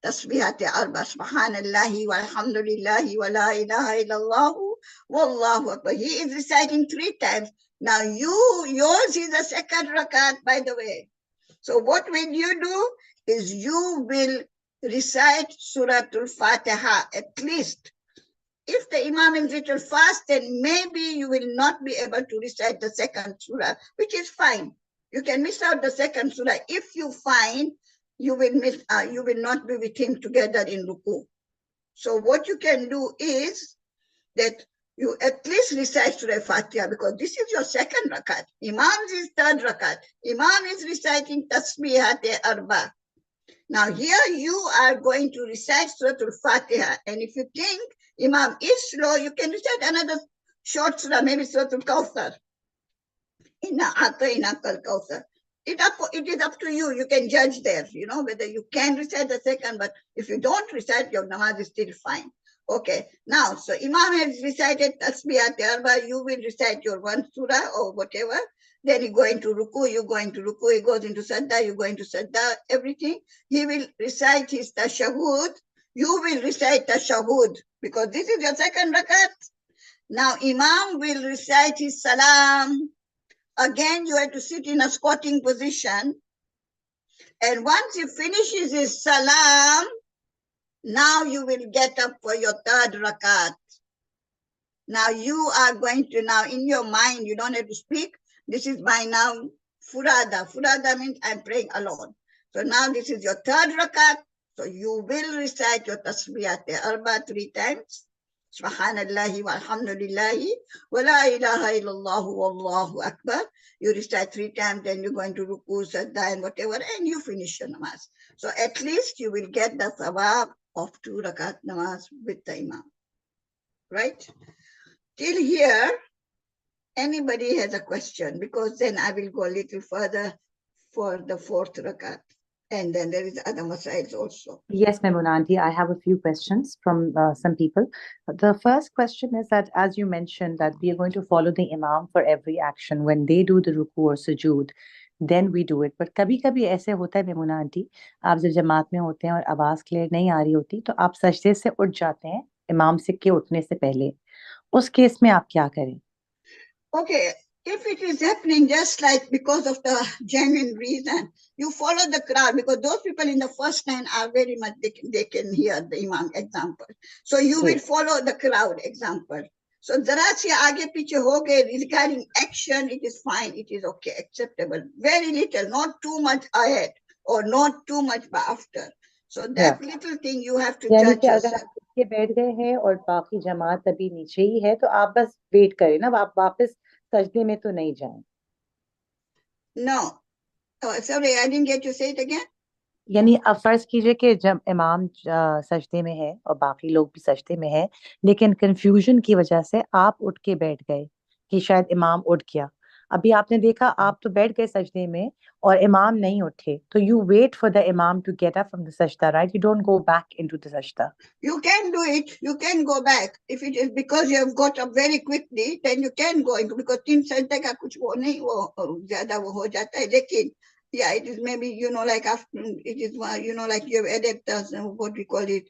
Tasbihat arba, subhanallahi walhamdulillahi wa la ilaha illallahu wallahu akbar. He is reciting 3 times. Now yours is the second rakat, by the way. So what will you do is you will recite Suratul Fatiha at least if the Imam is little fast, then maybe you will not be able to recite the second surah, which is fine. You can miss out the second surah if you find you will not be with him together in ruku. So what you can do is that you at least recite Surah Fatiha, because this is your second rakat. Imam's is third rakat. Imam is reciting Tasbihat Arba. Now here you are going to recite Surah Al-Fatiha, and if you think Imam is slow, you can recite another short surah, maybe Surah Al-Kawthar. Inna A'tainaka Al-Kawthar. It is up to you. You can judge there, whether you can recite the second, but if you don't recite, your namaz is still fine. Okay, now, so Imam has recited Tasbihat Arba, you will recite your one surah or whatever. Then you go into ruku, you go into ruku, he goes into sajda, you go into sajda, everything. He will recite his tashahud, you will recite tashahud, because this is your second rakat. Now Imam will recite his salam. Again, you have to sit in a squatting position. And once he finishes his salam, now you will get up for your third rakat. Now you are going to, now in your mind, you don't have to speak. This is my now furada. Furada means I'm praying alone. So now this is your third rakat. So you will recite your tasbiyat arba 3 times. Subhanallahi walhamdulillahi wa la ilaha illallah wallahu akbar. You recite 3 times, then you go into ruku, sajda and whatever, and you finish your namaz. So at least you will get the thawab of 2 rakat namaz with the imam. Right? Till here, anybody has a question? Because then I will go a little further for the 4th rakat. And then there is other masails also. Yes, Maimuna auntie, I have a few questions from some people. The first question is that, as you mentioned, that we are going to follow the Imam for every action. When they do the ruku or sujood, then we do it. But कभी-कभी ऐसे होता है Maimuna auntie, आप जब जमात में होते हैं और आवाज क्लियर नहीं आ रही होती, तो आप सजदे से उठ जाते हैं इमाम से के उठने से पहले. उस केस में आप क्या करें? Okay, if it is happening just like because of the genuine reason, you follow the crowd, because those people in the first line are very much, they can hear the Imam example. So you will follow the crowd example. So zara se aage piche ho gaye regarding action, it is fine, it is okay, acceptable. Very little, not too much ahead or not too much after. So that little thing you have to यानी judge कि अगर yourself. आप उठ के बैठ गए हैं और बाकी जमात अभी नीचे ही है, तो आप बस वेट करें ना, आप वापस सजदे में तो नहीं जाएं. No. Oh, sorry, I didn't get you, say it again. यानी अब फर्ज कीजिए कि जब इमाम सजदे में है और बाकी लोग भी सजदे में है, लेकिन कंफ्यूजन की वजह से आप उठ के बैठ गए कि शायद इमाम उठ गया. अभी आपने देखा आप तो बैठ गए सजदे में और इमाम नहीं उठे, तो यू वेट फॉर द इमाम to get up from the सजदा, right? You don't go back into the सजदा. You can do it. You can go back. If it is because you have got up very quickly, then you can go into, because 3 sajda का कुछ वो नहीं, वो ज़्यादा वो हो जाता है. लेकिन yeah, it is maybe, like after, it is, like you have added what we call it,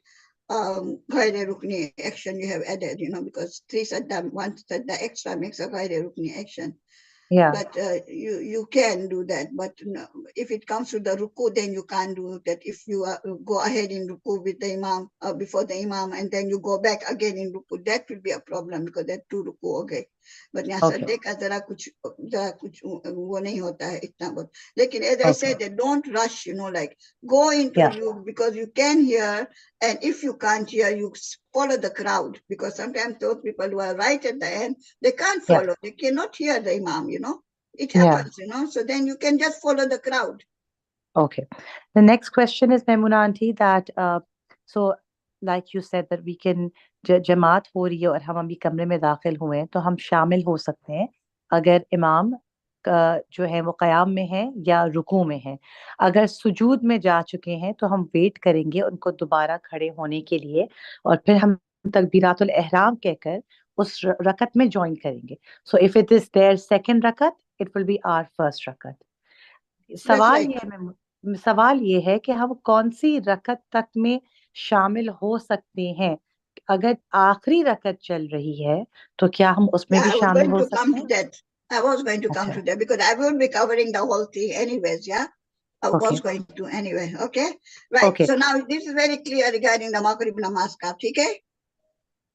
ghaire rukni action you have added, because 3 sajda, 1 sajda extra makes a ghaire rukni action. Yeah. But you can do that. But no, if it comes to the ruku, then you can't do that. If you go ahead in ruku with the imam, before the imam, and then you go back again in ruku, that will be a problem, because that 2 ruku हो गए. But यहाँ सज्जे का जरा कुछ वो नहीं होता है इतना बहुत. लेकिन as I said, they don't rush, like go into you, because you can hear, and if you can't hear, you follow the crowd, because sometimes those people who are right at the end, they can't follow. They cannot hear the imam, It happens, So then you can just follow the crowd. Okay. The next question is, Maimuna auntie, that so like you said that we can, जमात हो रही है और हम अभी कमरे में दाखिल हुए हैं, तो हम शामिल हो सकते हैं अगर इमाम जो है वो क़याम में है या रुकू में है. अगर सुजूद में जा चुके हैं तो हम वेट करेंगे उनको दोबारा खड़े होने के लिए, और फिर हम तकबीरातुल इहराम कहकर उस रकत में ज्वाइन करेंगे. So if it is their second रकत, it will be our first रकत. सवाल ये है कि हम कौन सी रकत तक में शामिल हो सकते हैं. अगर आखिरी रकत चल रही है तो क्या हम उसमें भी शामिल हो सकते हैं? I was going to come to that, because I will be covering the whole thing anyways, yeah? I was going to anyway, okay? Right, so now this is very clear regarding the Maghrib namaz ka, okay?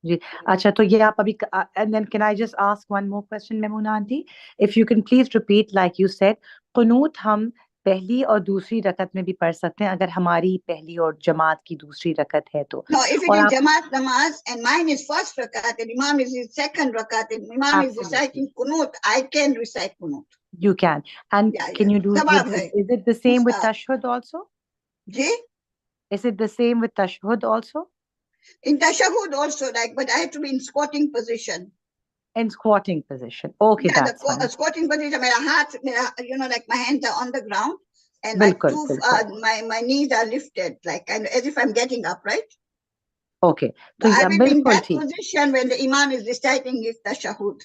जी अच्छा तो ये आप अभी and then can I just ask one more question Maimuna aunty if you can please repeat like you said कुनूत हम पहली और दूसरी रकत में भी पढ़ सकते हैं अगर हमारी पहली और जमात की दूसरी रकत है तो No, if it और is आप Jamaat Namaz and mine is first rakat and Imam is his second rakat and Imam is absolutely reciting Kunut, I can recite Kunut. you can and Yeah, can yeah. you do it Sabab with hai. is it the same with Uh, tashahhud also Ji? is it the same with tashahhud also In tashahhud also, like, but I have to be in squatting position. in squatting position okay Yeah, that's fine squatting position, like my hands are on the ground and बिल्कुल बिल्कुल my knees are lifted, like as if I'm getting up, right? Okay So तो I will be in बिल्कुल that ठीक position when the Imam is reciting his tashahhud.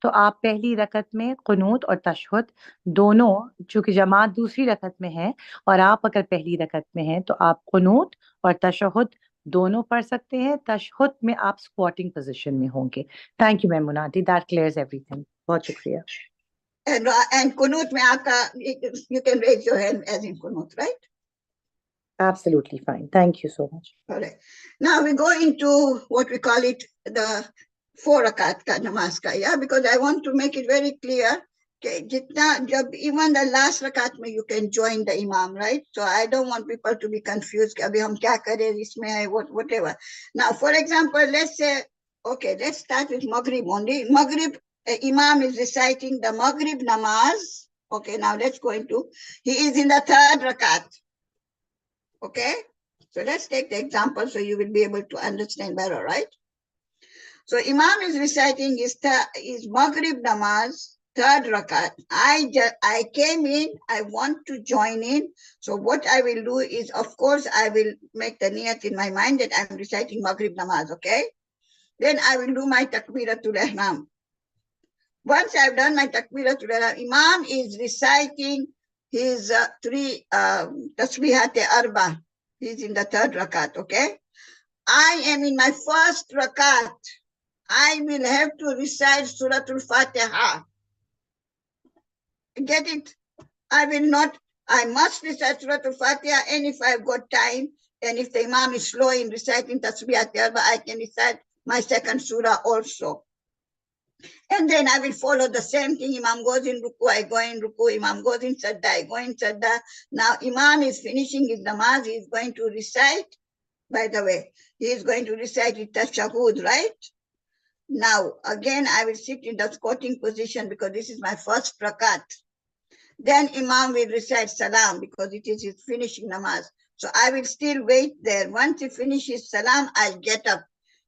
तो आप पहली रकत में कुनूत और तशहुद दोनों चूंकि जमात दूसरी रकत में है और आप अगर पहली रकत में हैं तो आप कुनूत और तशहुद दोनों पढ़ सकते हैं तशहुद में आप स्क्वाटिंग पोजीशन में होंगे thank you Maimuna aunty that clears everything बहुत शुक्रिया And kunut mein aapka, you can raise your hand as in kunut, right? Absolutely fine. Thank you so much. All right. Now we go into what we call it the 4 rakat ka namaz ka, yeah, because I want to make it very clear. Even the last rakat mein you can join the imam, right? So I don't want people to be confused. Abhi hum kya kare, isme whatever. Now, for example, let's say, okay, let's start with Maghrib only. Maghrib, imam is reciting the Maghrib namaz. Okay, now let's go into, he is in the 3rd rakat. Okay, so let's take the example so you will be able to understand better, right? So Imam is reciting his Maghrib Namaz, 3rd rakat. I came in, I want to join in. So what I will do is, of course, I will make the niyat in my mind that I'm reciting Maghrib Namaz, okay? Then I will do my Takbiratul Ihram. Once I've done my Takbiratul Ihram, Imam is reciting his 3 Tasbihat Arba. He's in the 3rd rakat, okay? I am in my 1st rakat. I will have to recite Suratul Fatiha. Get it? I must recite Suratul Fatiha, and if I've got time, and if the Imam is slow in reciting Tasbihat Arba, I can recite my 2nd surah also. And then I will follow the same thing. Imam goes in ruku, I go in ruku. Imam goes in sajda, I go in sajda. Now Imam is finishing his namaz. He is going to recite, by the way, he is going to recite his tashahhud, right? Now, again, I will sit in the squatting position because this is my 1st rakat. Then Imam will recite salam because it is his finishing namaz. So I will still wait there. Once he finishes salam, I'll get up.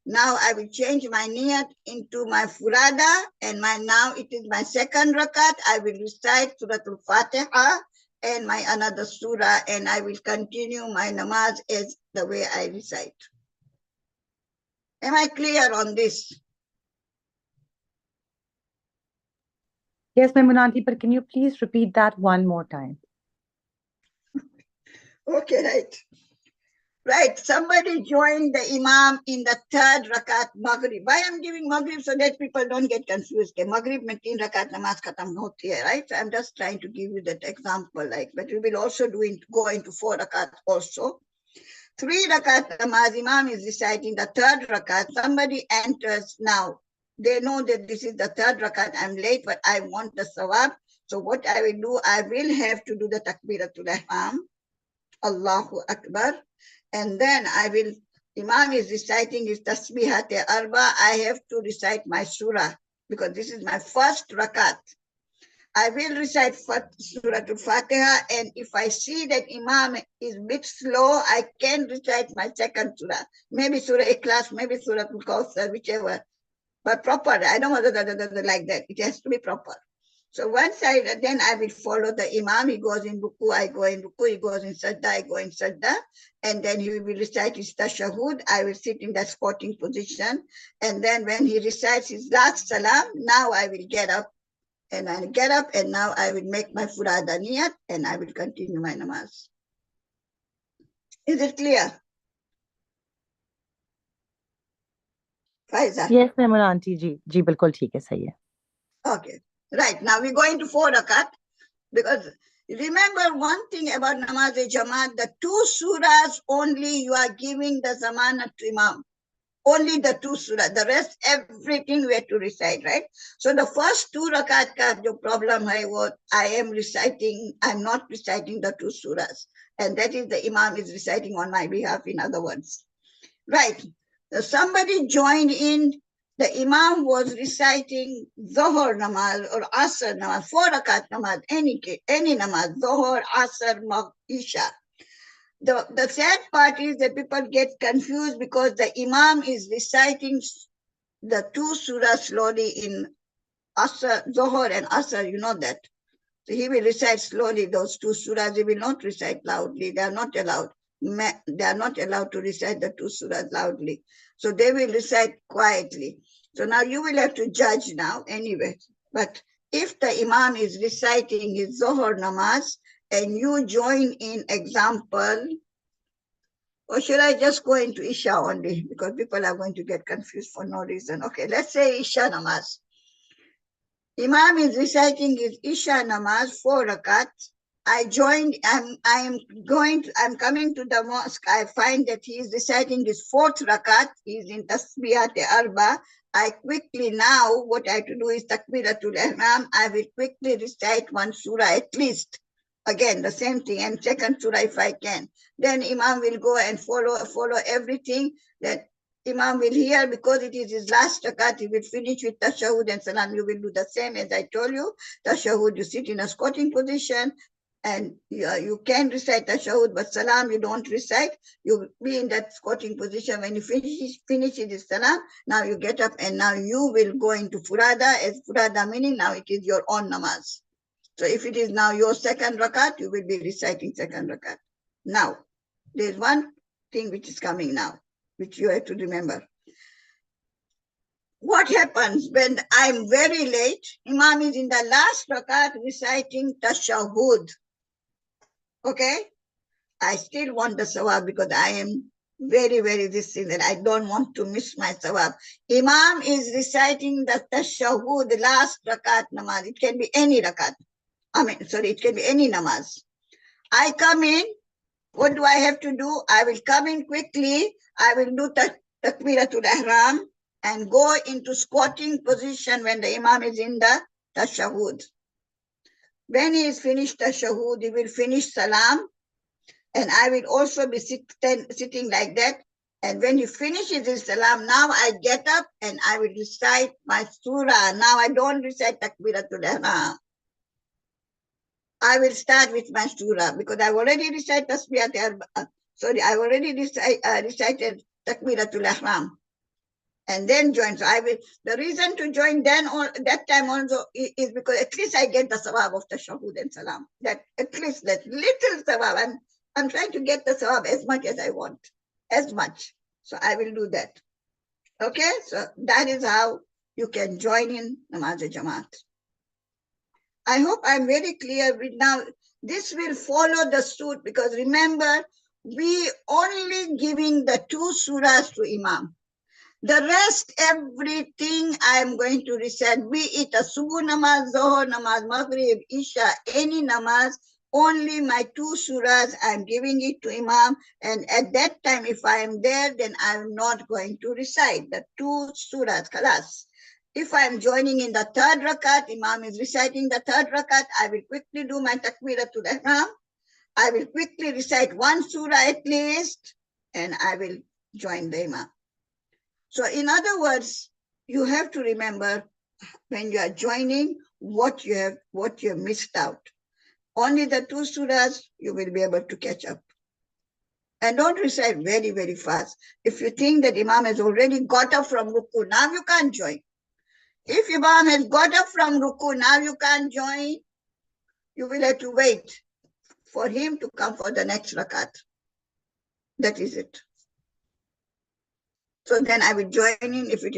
Now I will change my niyat into my furada, and now it is my 2nd rakat. I will recite Suratul Fatiha and my another surah, and I will continue my namaz as the way I recite. Am I clear on this? Yes, Maimuna aunty, but can you please repeat that one more time? Okay, right. Right, somebody joined the Imam in the 3rd rakat Maghrib. Why I'm giving Maghrib so that people don't get confused. Okay, Maghrib mein 3 rakat namaz khatam hoti hai, right? So I'm just trying to give you that example. But we will also go into 4 rakat also. 3 rakat namaz, Imam is reciting the 3rd rakat. Somebody enters now. They know that this is the 3rd rakat. I'm late, but I want the sawab. So what I will do, I will have to do the Takbiratul Ihram. Allahu Akbar. And then Imam is reciting his Tasbihat Arba. I have to recite my surah because this is my 1st rakat. I will recite Suratul Fatiha, and if I see that Imam is a bit slow, I can recite my 2nd surah. Maybe Surah Ikhlas, maybe Suratul Kawthar, whichever. But proper, I don't want to like that. It has to be proper. So then I will follow the Imam. He goes in ruku, I go in ruku. He goes in sajda, I go in sajda. And then he will recite his tashahhud. I will sit in that squatting position. And then when he recites his last salam, now I will get up. And I get up, and now I will make my furada niyat, and I will continue my namaz. Is it clear? Faiza? Yes, Maimuna aunty, जी बिल्कुल ठीक है सही है. Okay, right. Now we go into 4 rakat. Because remember one thing about Namaz-e-Jamaat, the 2 surahs only you are giving the zamanat to Imam. Only the 2 surah. The rest, everything we have to recite, right? So the first 2 rakat ka jo problem hai, what I am reciting, I'm not reciting the 2 surahs. And that is the Imam is reciting on my behalf, in other words. Right. Somebody joined in. The Imam was reciting Zohar namaz or Asr namaz, 4 rakat namaz, any namaz, Zohar, Asr, Isha. The sad part is that people get confused because the Imam is reciting the 2 surahs slowly in Asr, Zohar and Asr, you know that. So he will recite slowly those 2 surahs. He will not recite loudly. They are not allowed. They are not allowed to recite the 2 surahs loudly. So they will recite quietly. So now you will have to judge now anyway. But if the Imam is reciting his Zohar namaz and you join in, example, or should I just go into Isha only? Because people are going to get confused for no reason. Okay, let's say Isha namaz. Imam is reciting his Isha namaz, 4 rakat. I joined, I'm coming to the mosque. I find that he is reciting his 4th rakat. He's in Tasbiyat Arba. I quickly now, what I have to do is Takbiratul Ihram. I will quickly recite 1 surah at least. Again, the same thing, and 2nd surah if I can. Then Imam will go and follow everything that Imam will hear, because it is his last rakat. He will finish with tashahud and salam. You will do the same as I told you. Tashahud, you sit in a squatting position, and you can recite tashahud, but salam you don't recite. You be in that squatting position. When you finish his salam, now you get up and now you will go into furada. As furada meaning now it is your own namaz. So if it is now your 2nd rakat, you will be reciting 2nd rakat. Now, there's one thing which is coming now, which you have to remember. What happens when I'm very late? Imam is in the last rakat reciting tashahud. Okay? I still want the sawab because I am very, very this thing that I don't want to miss my sawab. Imam is reciting the tashahud, the last rakat namaz. It can be any rakat. It can be any namaz. I come in. What do I have to do? I will come in quickly. I will do takbiratul ihram and go into squatting position when the Imam is in the tashahud. When he is finished tashahud, he will finish salam, and I will also be sitting like that. And when he finishes his salam, now I get up and I will recite my surah. Now I don't recite takbiratul ihram. I will start with my surah because I've already recited Tasbiyat I already recited Takbiratul Ihram and then join. So the reason to join then that time also is because at least I get the sawab of the Tashahud and Salam. That at least that little sawab. I'm trying to get the sawab as much as I want. As much. So I will do that. Okay? So that is how you can join in Namaz Jamaat. I hope I'm very clear with now. This will follow the suit because remember, we only giving the 2 surahs to Imam. The rest, everything I'm going to recite, be it a Subuh namaz, Zohar namaz, Maghrib, Isha, any namaz, only my 2 surahs, I'm giving it to Imam. And at that time, if I am there, then I'm not going to recite the 2 surahs, khalas. If I am joining in the 3rd rakat, Imam is reciting the 3rd rakat, I will quickly do my takbiratul ihram. I will quickly recite 1 surah at least, and I will join the Imam. So in other words, you have to remember when you are joining what you have missed out. Only the 2 surahs you will be able to catch up. And don't recite very, very fast. If you think that Imam has already got up from ruku, now you can't join. If Imam has got up from ruku, now you can't join. You will have to wait for him to come for the next rakat. That is it. So then I will join in. If it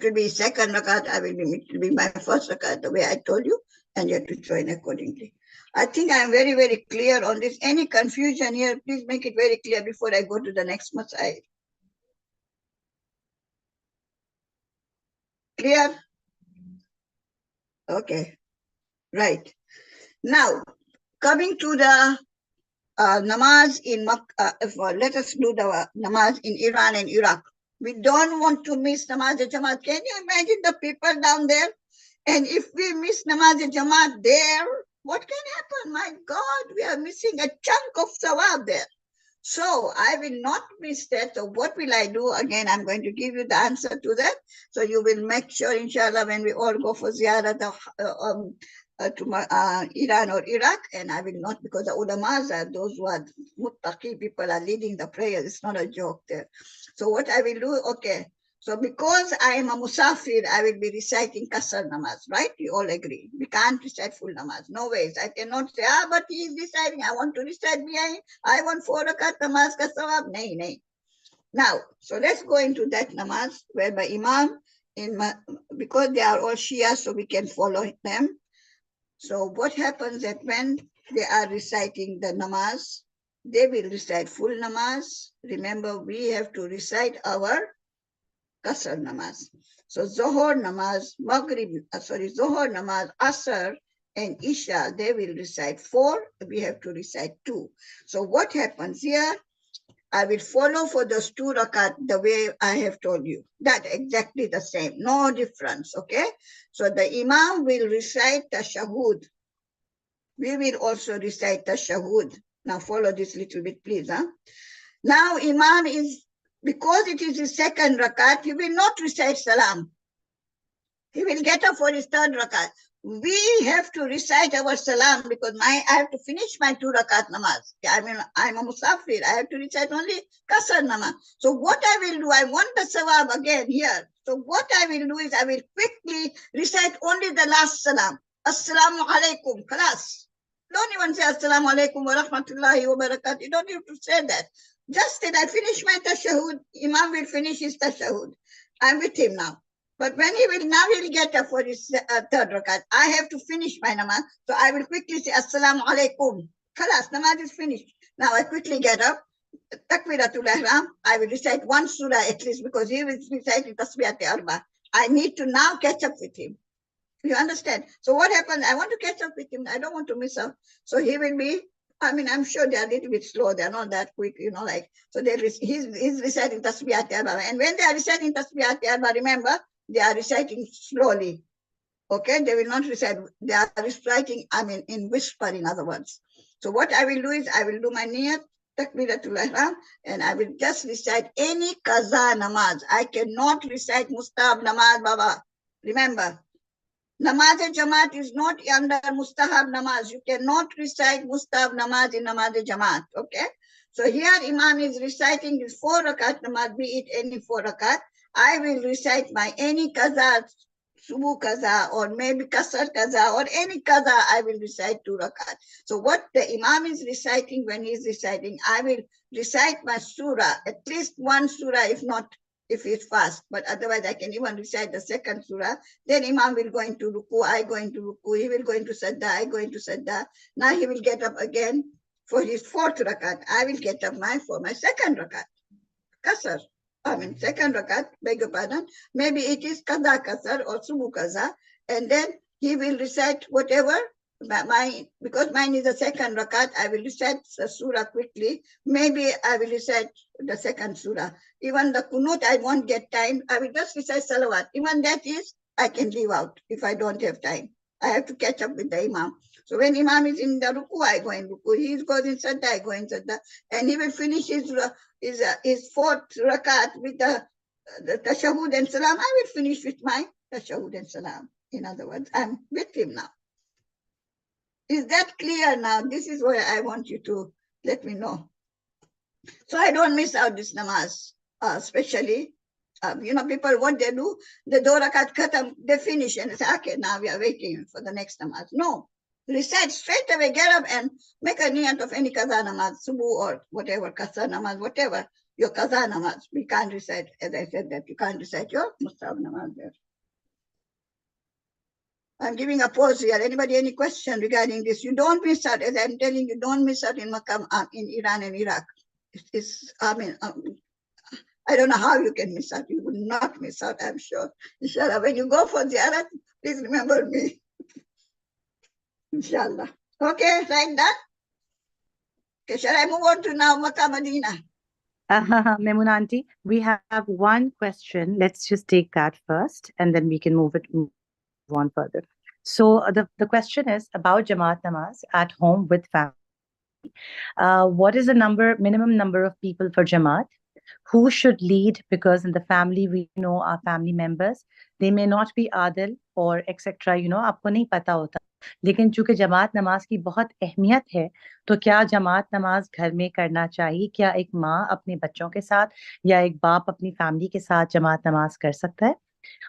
will be 2nd rakat, it will be my 1st rakat, the way I told you, and you have to join accordingly. I think I am very, very clear on this. Any confusion here, please make it very clear before I go to the next masail. Clear? Okay. Right. Now, coming to the namaz in Makkah, let us do the namaz in Iran and Iraq. We don't want to miss Namaz Jamaat. Can you imagine the people down there? And if we miss Namaz Jamaat there, what can happen? My God, we are missing a chunk of sawab there. So I will not miss that. So what will I do? Again, I'm going to give you the answer to that. So you will make sure, inshallah, when we all go for ziyarah to Iran or Iraq, and I will not, because the ulamas are those who are muttaqi people are leading the prayers. It's not a joke there. So what I will do, okay. So because I am a musafir, I will be reciting Qasr namaz, right? You all agree. We can't recite full namaz. No ways. I cannot say, but he is reciting. I want to recite behind. I want 4 rakat namaz ka sawab. Nahi, nahi. Now, so let's go into that namaz where my Imam, because they are all Shia, so we can follow them. So what happens that when they are reciting the namaz, they will recite full namaz. Remember, we have to recite our Qasr namaz. So Zohar namaz, Zohar namaz, Asr and Isha, they will recite 4. We have to recite 2. So what happens here? I will follow for those 2 rakat the way I have told you. That exactly the same, no difference, okay? So the Imam will recite Tashahud. We will also recite Tashahud. Now follow this little bit, please. Huh? Now Imam is, because it is his 2nd rakat, he will not recite Salam. He will get up for his 3rd rakat. We have to recite our Salam because I have to finish my 2 rakat namaz. I mean, I'm a musafir. I have to recite only Qasr namaz. So what I will do, I want the sawab again here. So what I will do is I will quickly recite only the last Salam. Assalamu alaikum, khalas. Don't even say Assalamu alaikum wa rahmatullahi wa barakatuh. You don't have to say that. Just that I finish my tashahud, Imam will finish his tashahud. I'm with him now. But when he will get up for his 3rd rakat, I have to finish my namaz. So I will quickly say Assalamu alaikum. Khalas, namaz is finished. Now I quickly get up. Takbiratul Ihram. I will recite 1 surah at least because he will recite Tasbihat Arba. I need to now catch up with him. You understand? So what happened? I want to catch up with him. I don't want to miss out. So he will be, I mean, I'm sure they are a little bit slow. They're not that quick, you know, like, so he's reciting Tasbihat Arba. And when they are reciting Tasbihat Arba, remember, they are reciting slowly. Okay? They will not recite. They are reciting, I mean, in whisper, in other words. So what I will do is, I will do my niyat, Takbiratul Ihram, and I will just recite any qaza namaz. I cannot recite mustahab namaz, Baba. Remember, Namaz Jamaat is not under mustahab namaz. You cannot recite mustahab namaz in namaz Jamaat. Okay? So here Imam is reciting his 4 rakat namaz, be it any 4 rakat. I will recite my any qaza, subu qaza, or maybe kasar qaza, or any qaza, I will recite 2 rakat. So what the Imam is reciting when he is reciting, I will recite my surah, at least 1 surah, if it's fast, but otherwise I can even recite the 2nd surah. Then Imam will go into ruku, I go into ruku, he will go into sajda, I go into sajda. Now he will get up again for his 4th rakat. I will get up for my 2nd rakat. Qasr. I mean 2nd rakat, beg your pardon. Maybe it is qada qasr or subu qaza. And then he will recite whatever. Because mine is the 2nd rakat, I will recite the surah quickly. Maybe I will recite the 2nd surah. Even the kunut, I won't get time. I will just recite salawat. Even that is, I can leave out if I don't have time. I have to catch up with the Imam. So when Imam is in the ruku, I go in ruku. He goes in sajda, I go in sajda. And he will finish his 4th rakat with the tashahud and salam. I will finish with my tashahud and salam. In other words, I'm with him now. Is that clear now? This is where I want you to let me know. So I don't miss out this namaz, especially, people, what they do, the 2 rakat khatam, they finish and say, okay, now we are waiting for the next namaz. No, recite straight away, get up and make a niyat of any qaza namaz, subu or whatever, qasar namaz, whatever, your qaza namaz. We can't recite, as I said, that you can't recite your mustahab namaz there. I'm giving a pause here. Anybody, any question regarding this? You don't miss out. As I'm telling you, don't miss out in Makkah, in Iran and Iraq. I don't know how you can miss out. You will not miss out, I'm sure. Inshallah, when you go for ziyarah, please remember me. Inshallah. Okay, like that. Okay, shall I move on to now Makkah, Medina? Maimuna auntie, we have one question. Let's just take that first, and then we can move on further. So the question is about Jamaat Namaz at home with family. What is the minimum number of people for Jamaat? Who should lead? Because in the family, we know our family members, they may not be adil or etc. आपको नहीं पता होता. लेकिन चूंकि जमात नमाज की बहुत अहमियत है, तो क्या जमात नमाज घर में करना चाहिए? क्या एक माँ अपने बच्चों के साथ या एक बाप अपनी फैमिली के साथ जमात नमाज कर सकता है?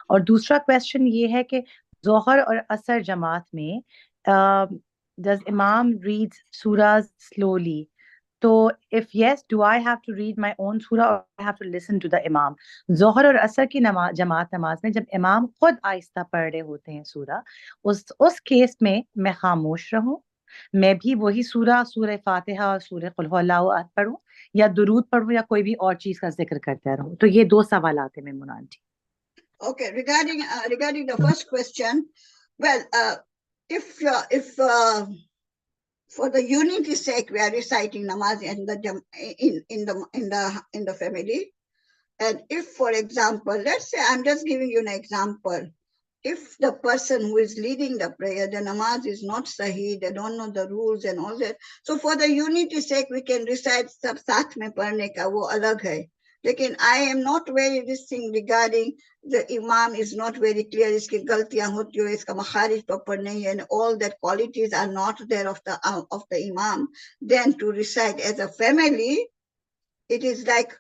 और दूसरा क्वेश्चन ये है कि जोहर और असर जमात में does imam reads surahs slowly? तो if yes, do I have to read my own surah or I have to listen to the imam? जोहर और असर की जमात नमाज में जब इमाम खुद आहिस्ता पढ़ रहे होते हैं सूरा, उस केस में मैं खामोश रहूं, मैं भी वही सूरह फातिहा और सूरह कुल हुवल्लाहु अहद पढ़ूं, या दुरूद पढ़ूं, या कोई भी और चीज का जिक्र करते रहूं? तो ये दो सवाल आते हैं Maimuna aunty. Okay, regarding the first question, well, if for the unity's sake we are reciting namaz in the family, and if, for example, let's say I'm just giving you an example, if the person who is leading the prayer, the namaz is not sahih, they don't know the rules and all that, so for the unity's sake we can recite sab saath mein padhne ka, wo alag hai. Lekin I am not very this thing regarding the imam is not very clear, iski galtiyan hoti ho, iska makharij proper nahi hai, and all that qualities are not there of the imam, then to recite as a family, it is like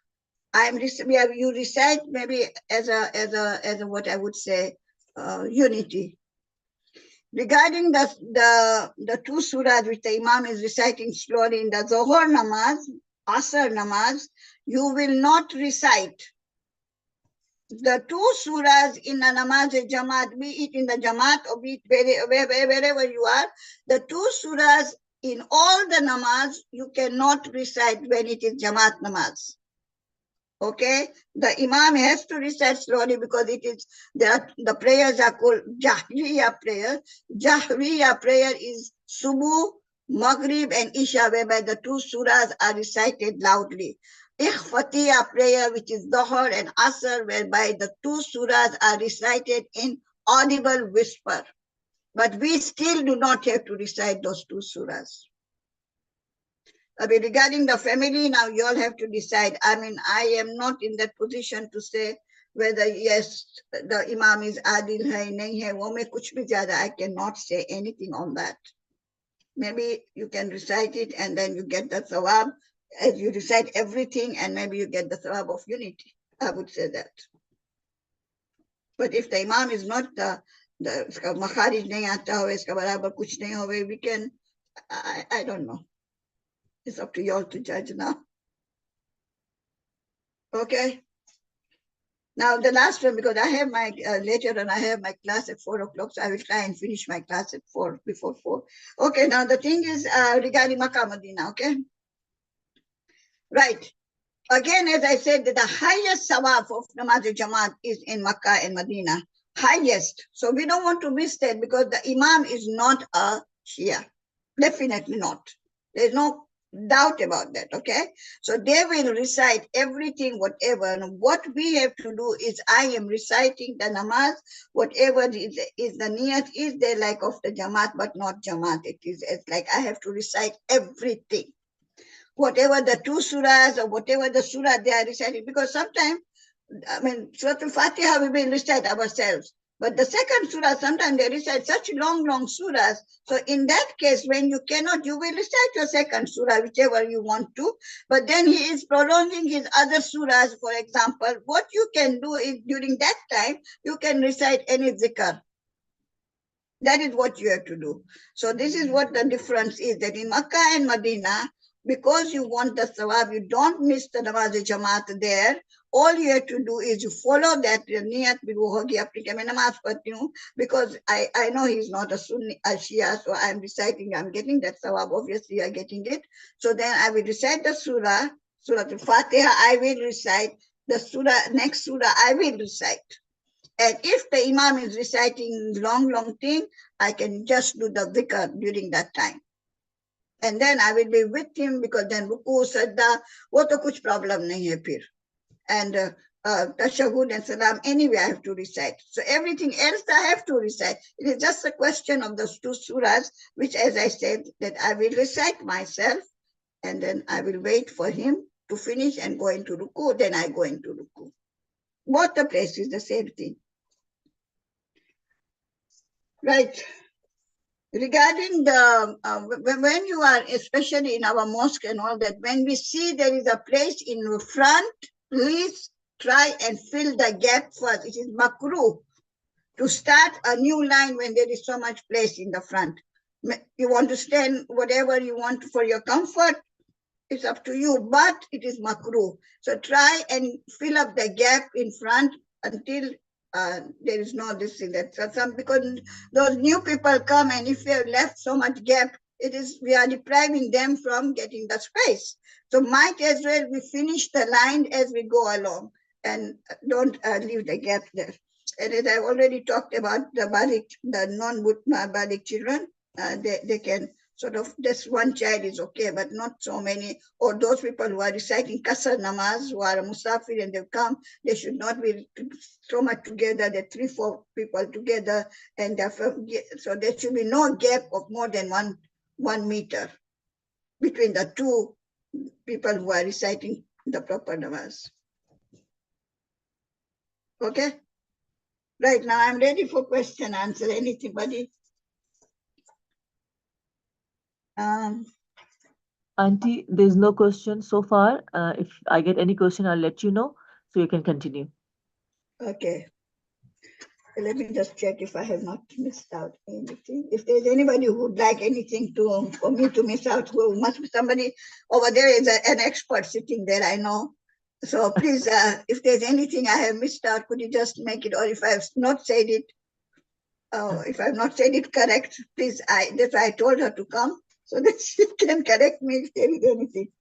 you recite maybe as a what I would say unity. Regarding the two surahs which the imam is reciting slowly in the Zohar namaz, Asr namaz, you will not recite the two surahs in a namaz jamaat, be it in the jamaat or be it wherever you are. The two surahs in all the namaz you cannot recite when it is jamaat namaz. Okay, the imam has to recite slowly because the prayers are called Jahriya prayer. Jahriya prayer is Subuh, Maghrib and Isha, whereby the two surahs are recited loudly. Ikhfatiya prayer, which is Dhuhr and Asr, whereby the two surahs are recited in audible whisper. But we still do not have to recite those two surahs. Regarding the family, now you all have to decide. I mean, I am not in that position to say whether yes, the imam is adil hai, nahi hai, wo mein kuch bhi zyada, I cannot say anything on that. Maybe you can recite it and then you get the thawab as you recite everything, and maybe you get the thawab of unity. I would say that. But if the imam is not the makharij nahi aata ho, iska barabar kuch nahi ho, we can, I don't know. It's up to you all to judge now. Okay. Now the last one, because I have my later on I have my class at 4 o'clock, so I will try and finish my class at 4, before 4. Okay. Now the thing is regarding Makkah Medina. Okay. Right. Again, as I said, that the highest sawab of Namaz Jamaat is in Makkah and Medina. Highest. So we don't want to miss that, because the Imam is not a Shia. Definitely not. There's no doubt about that, okay? So they will recite everything, whatever. And what we have to do is, I am reciting the namaz, whatever is the niyat is there, like of the Jamaat, but not Jamaat. It's like I have to recite everything. Whatever the two surahs or whatever the surah they are reciting, because sometimes, I mean, Surah Al-Fatiha we will recite ourselves. But the second surah, sometimes they recite such long surahs. So in that case, when you cannot, you will recite your second surah, whichever you want to. But then he is prolonging his other surahs, for example. What you can do is, during that time, you can recite any zikr. That is what you have to do. So this is what the difference is, that in Makkah and Medina, because you want the thawab, you don't miss the namaz jamaat there. All you have to do is you follow that niyat because I know he's not a Sunni, a Shia, so I'm reciting, I'm getting that thawab, obviously I'm getting it. So then I will recite the surah Al-Fatiha, I will recite the next surah I will recite. And if the imam is reciting long thing, I can just do the dhikr during that time. And then I will be with him, because then ruku, sajda, wo to kuch problem nahi hai phir. And tashahud and salam, anyway, I have to recite. So everything else I have to recite. It is just a question of those two surahs, which, as I said, that I will recite myself, and then I will wait for him to finish and go into ruku, then I go into ruku. Both the places, the same thing. Right. Regarding the, when you are, especially in our mosque and all that, when we see there is a place in front, please try and fill the gap first. It is makruh to start a new line when there is so much place in the front. You want to stand whatever you want for your comfort, it's up to you, but it is makruh. So try and fill up the gap in front until there is no this thing. That some, because those new people come, and if we have left so much gap, it is, we are depriving them from getting the space. So might as well we finish the line as we go along, and don't leave the gap there. And as I've already talked about the balik, the non-balik children, they can sort of, this one child is okay, but not so many. Or those people who are reciting Qasr Namaz, who are musafir and they've come, they should not be so much together, they're 3-4 people together, and so there should be no gap of more than 1 meter between the two people who are reciting the proper namaz. Okay? Right, now I'm ready for question, answer, anything, buddy. Auntie, there's no question so far. If I get any question, I'll let you know, so you can continue. Okay. Let me just check if I have not missed out anything. If there's anybody who would like anything for me to miss out, who must be somebody over there is an expert sitting there, I know. So please, if there's anything I have missed out, could you just make it, or if I have not said it, if I've not said it correct, please, that's why I told her to come, so that she can correct me if there is anything.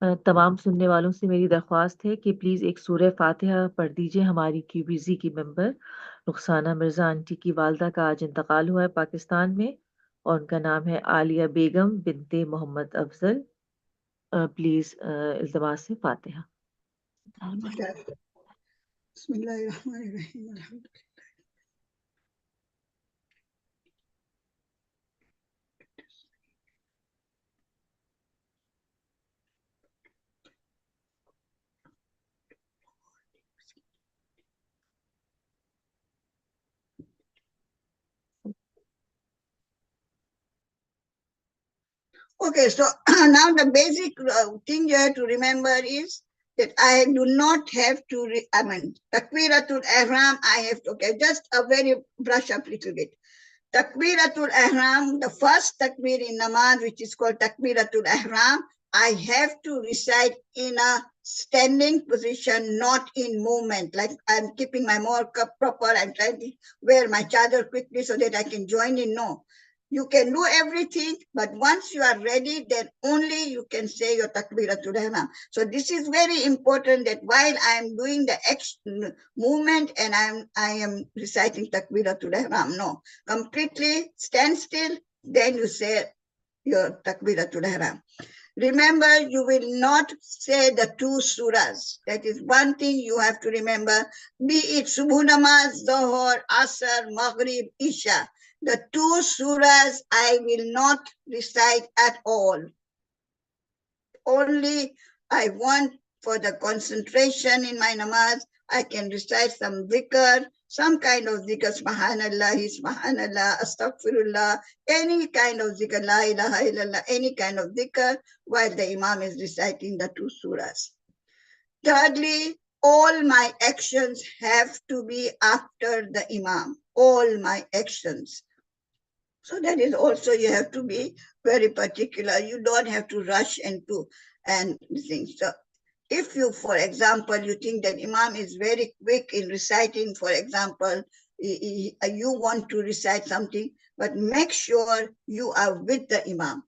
तमाम सुनने वालों से मेरी दरख्वास्त है कि please एक सूरह फातिहा पढ़ दीजिए। हमारी QBZ की मेंबर रुखसाना मिर्ज़ा आंटी की वालदा का आज इंतकाल हुआ है पाकिस्तान में, और उनका नाम है आलिया बेगम बिनते मोहम्मद अफजल। प्लीज़ इल्तिमास से फातिहा। बिस्मिल्लाहिर्रहमानिर्रहीम। Okay, so now the basic thing you have to remember is that I do not have to, Takbiratul Ihram, I have to, okay, just a very brush up little bit. Takbiratul Ihram, the first takbir in namaz, which is called Takbiratul Ihram, I have to recite in a standing position, not in movement. Like I'm keeping my more proper, I'm trying to wear my charger quickly so that I can join in. No. You can do everything, but once you are ready, then only you can say your Takbiratul Ihram. So this is very important, that while I am doing the movement and I am reciting Takbiratul Ihram, no. Completely stand still, then you say your Takbiratul Ihram. Remember, you will not say the 2 surahs. That is one thing you have to remember. Be it Subh Namaz, Zohar, Asr, Maghrib, Isha. The 2 surahs I will not recite at all. Only I want for the concentration in my namaz, I can recite some dhikr, some kind of dhikr, subhanallah, subhanallah, astaghfirullah, any kind of dhikr, la ilaha illallah, any kind of dhikr, while the imam is reciting the 2 surahs. Thirdly, all my actions have to be after the imam. All my actions. So that is also, you have to be very particular. You don't have to rush and things. So if you, for example, you think that imam is very quick in reciting, for example, you want to recite something, but make sure you are with the imam.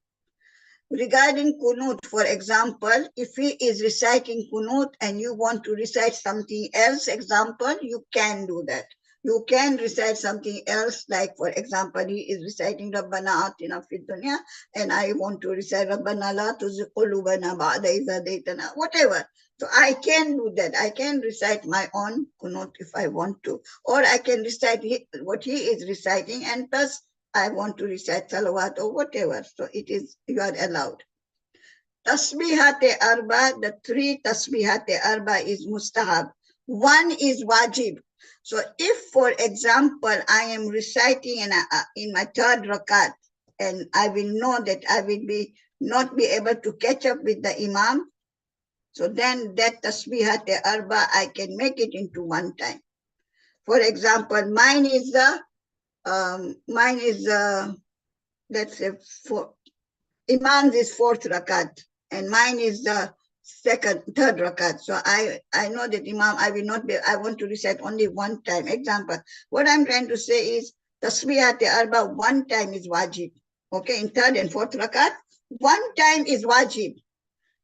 regarding kunut, for example, if he is reciting kunut and you want to recite something else, example, you can do that. You can recite something else, like for example, he is reciting Rabbana Atina Fid Dunya, and I want to recite Rabbana La Tuzigh Qulubana Ba'da Idh Hadaytana, whatever. So I can do that. I can recite my own kunut if I want to, or I can recite what he is reciting, and plus I want to recite salawat or whatever. So it is, you are allowed. Tasbihate arba, the 3 tasbihate arba is mustahab. 1 is wajib. So if, for example, I am reciting in my 3rd rakat, and I will know that I will not be able to catch up with the imam, so then that tasbihate arba, I can make it into 1 time. For example, mine is let's say Imam's is 4th rakat, and mine is the 3rd rakat. So I know that Imam, I want to recite only 1 time. Example, what I'm trying to say is tasbihate arba 1 time is wajib. Okay, in 3rd and 4th rakat, 1 time is wajib.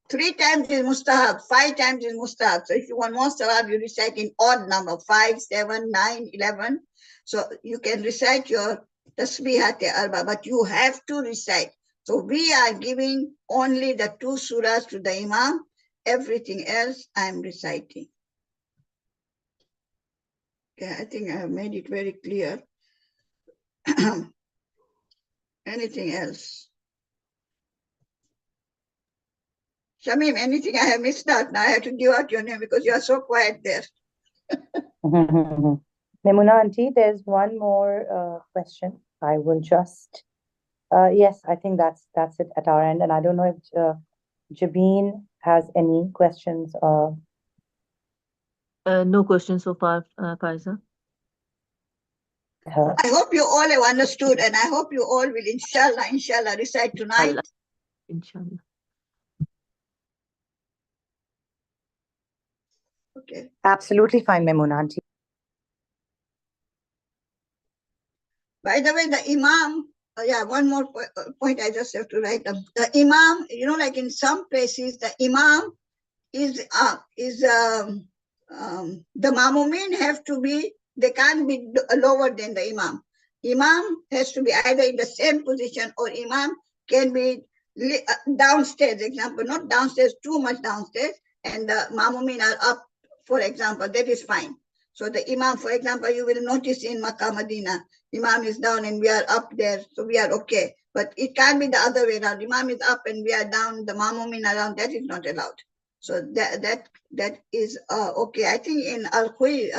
3 times is mustahab, 5 times is mustahab. So if you want mustahab, you recite in odd number, 5, 7, 9, 11. So you can recite your tasbihate arba, but you have to recite. So we are giving only the 2 surahs to the imam. Everything else I am reciting. Okay, I think I have made it very clear. Anything else? Shamim, anything I have missed out? Now I have to give out your name because you are so quiet there. Maimuna auntie, there's one more question. I will just, yes, I think that's it at our end. And I don't know if Jabeen has any questions. No questions so far, Faiza. I hope you all have understood, and I hope you all will, inshallah, recite tonight. Inshallah. Okay. Absolutely fine, Maimuna auntie. By the way, the imam, one more point I just have to write up. The imam, like in some places, the imam is the mamumin have to be, they can't be lower than the imam. Imam has to be either in the same position, or imam can be downstairs, example, not downstairs, too much downstairs, and the mamumin are up, for example, that is fine. So the imam, for example, you will notice in Makkah, Medina, imam is down and we are up there, so we are okay. But it can't be the other way around. Imam is up and we are down, the mamumin around, that is not allowed. So that is okay. I think in Al-Khoi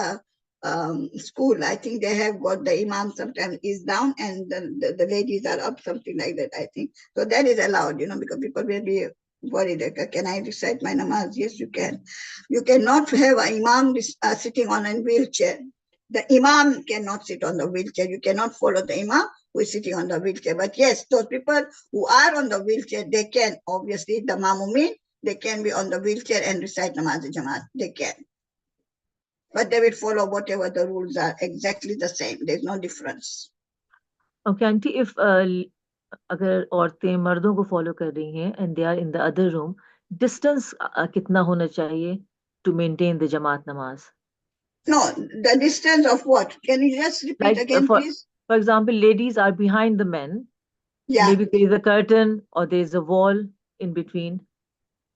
school, I think they have got the imam sometimes is down and the ladies are up, something like that, I think. So that is allowed, because people will be worried, like, can I recite my namaz? Yes, you can. You cannot have an imam sitting on a wheelchair. The imam cannot sit on the wheelchair. You cannot follow the imam who is sitting on the wheelchair. But yes, those people who are on the wheelchair, they can, obviously, the mamumin, they can be on the wheelchair and recite namaz jamaat. They can. But they will follow whatever the rules are, exactly the same. There's no difference. Okay, auntie, if अगर औरतें मर्दों को follow कर रही हैं and they are in the other room, distance कितना होना चाहिए to maintain the Jamaat Namaz? No, the distance of what? Can you just repeat again, please? For example, ladies are behind the men. Yeah. Maybe there is a curtain or there is a wall in between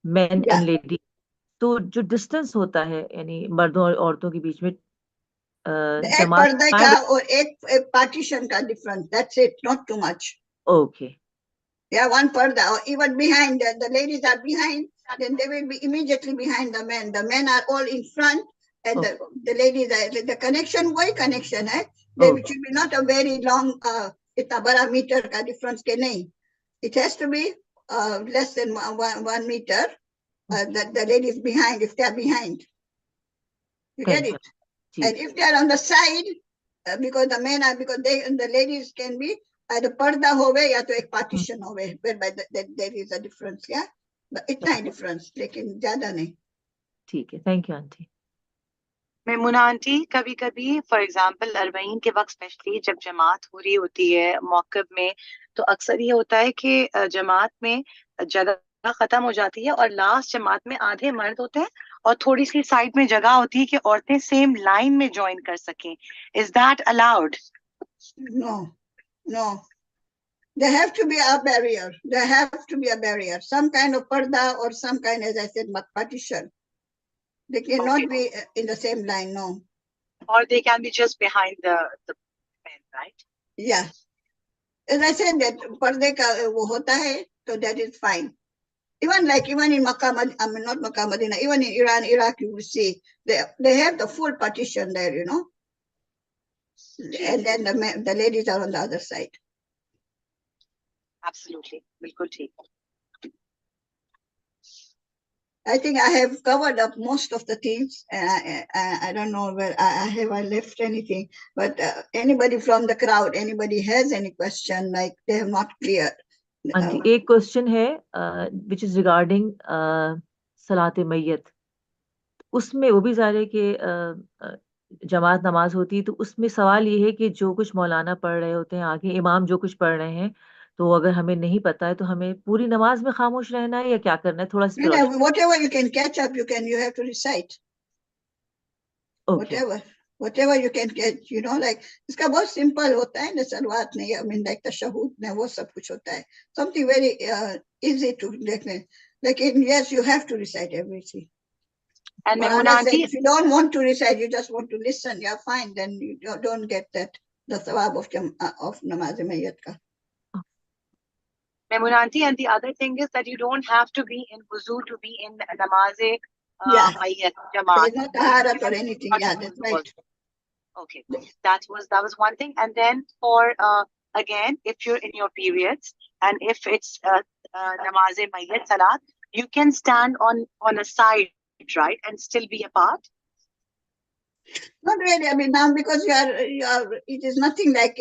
men and ladies. तो जो distance होता है यानी मर्दों और औरतों के बीच में एक पर्दे का और एक partition का difference. That's it, not too much. Okay. Yeah, one parda, or even behind, the ladies are behind, then they will be immediately behind the men. The men are all in front, and the ladies are, the connection, why connection hai? There should be not a very long, itna bada meter ka difference ke nahi. It has to be less than 1 meter, that the ladies behind, if they are behind. You get it? And if they are on the side, because the men are, because the ladies can be, either पर्दा होवे या तो एक partition होवे, whereby there is a difference, yeah, but इतना ही difference, लेकिन ज़्यादा नहीं. ठीक है, thank you auntie. Maimuna aunty, कभी कभी फॉर एग्जांपल 40 के वक्त स्पेशली जब जमात हो रही होती है मौक़िब में, तो अक्सर ये होता है कि जमात में जगह खत्म हो जाती है और लास्ट जमात में आधे मर्द होते हैं और थोड़ी सी साइड में जगह होती है कि औरतें सेम लाइन में ज्वाइन कर सकें. Is that allowed? No, no. There have to be a barrier. There have to be a barrier. Some kind of parda or some kind, as I said, partition. They cannot be in the same line, no. Or they can be just behind the men, right? Yeah. As I said, that parde ka wo hota hai, so that is fine. Even in Makkah, I mean not Makkah, Medina, even in Iran, Iraq, you will see they have the full partition there, you know. And then the ladies are on the other side. Absolutely. बिल्कुल ठीक. I think I have covered up most of the things. I don't know where have I left anything, but anybody from the crowd, anybody has any question, like they have not cleared. Aunty एक question है which is regarding सलात मैयत. उसमें वो भी ज़ाहिर है कि जमात नमाज होती है, तो उसमें सवाल ये है कि जो कुछ मौलाना पढ़ रहे होते हैं आगे, इमाम जो कुछ पढ़ रहे हैं, तो अगर हमें नहीं पता है तो हमें पूरी नमाज में खामोश रहना है या क्या करना है? थोड़ा सा No, whatever you can catch up, you have to recite. Okay. Whatever you can get, you know, like इसका बहुत simple होता है ना, सलवात नहीं, I mean like तशहुद में वो सब कुछ होता है. Something very easy to देखने. Like yes, you have to recite everything. And But Maimuna said, auntie, if you don't want to recite, you just want to listen, you're fine. Then you don't get the thawab of namaz mayyat ka. Maimuna auntie, and the other thing is that you don't have to be in wuzu to be in namaz Yeah. mayyat There jamaat. is no taharat or anything. Yeah, that's right. Okay, that was one thing. And then for again, if you're in your periods and if it's namaz mayyat salat, you can stand on a side, right, and still be apart. Not really. I mean, now because you are, it is nothing like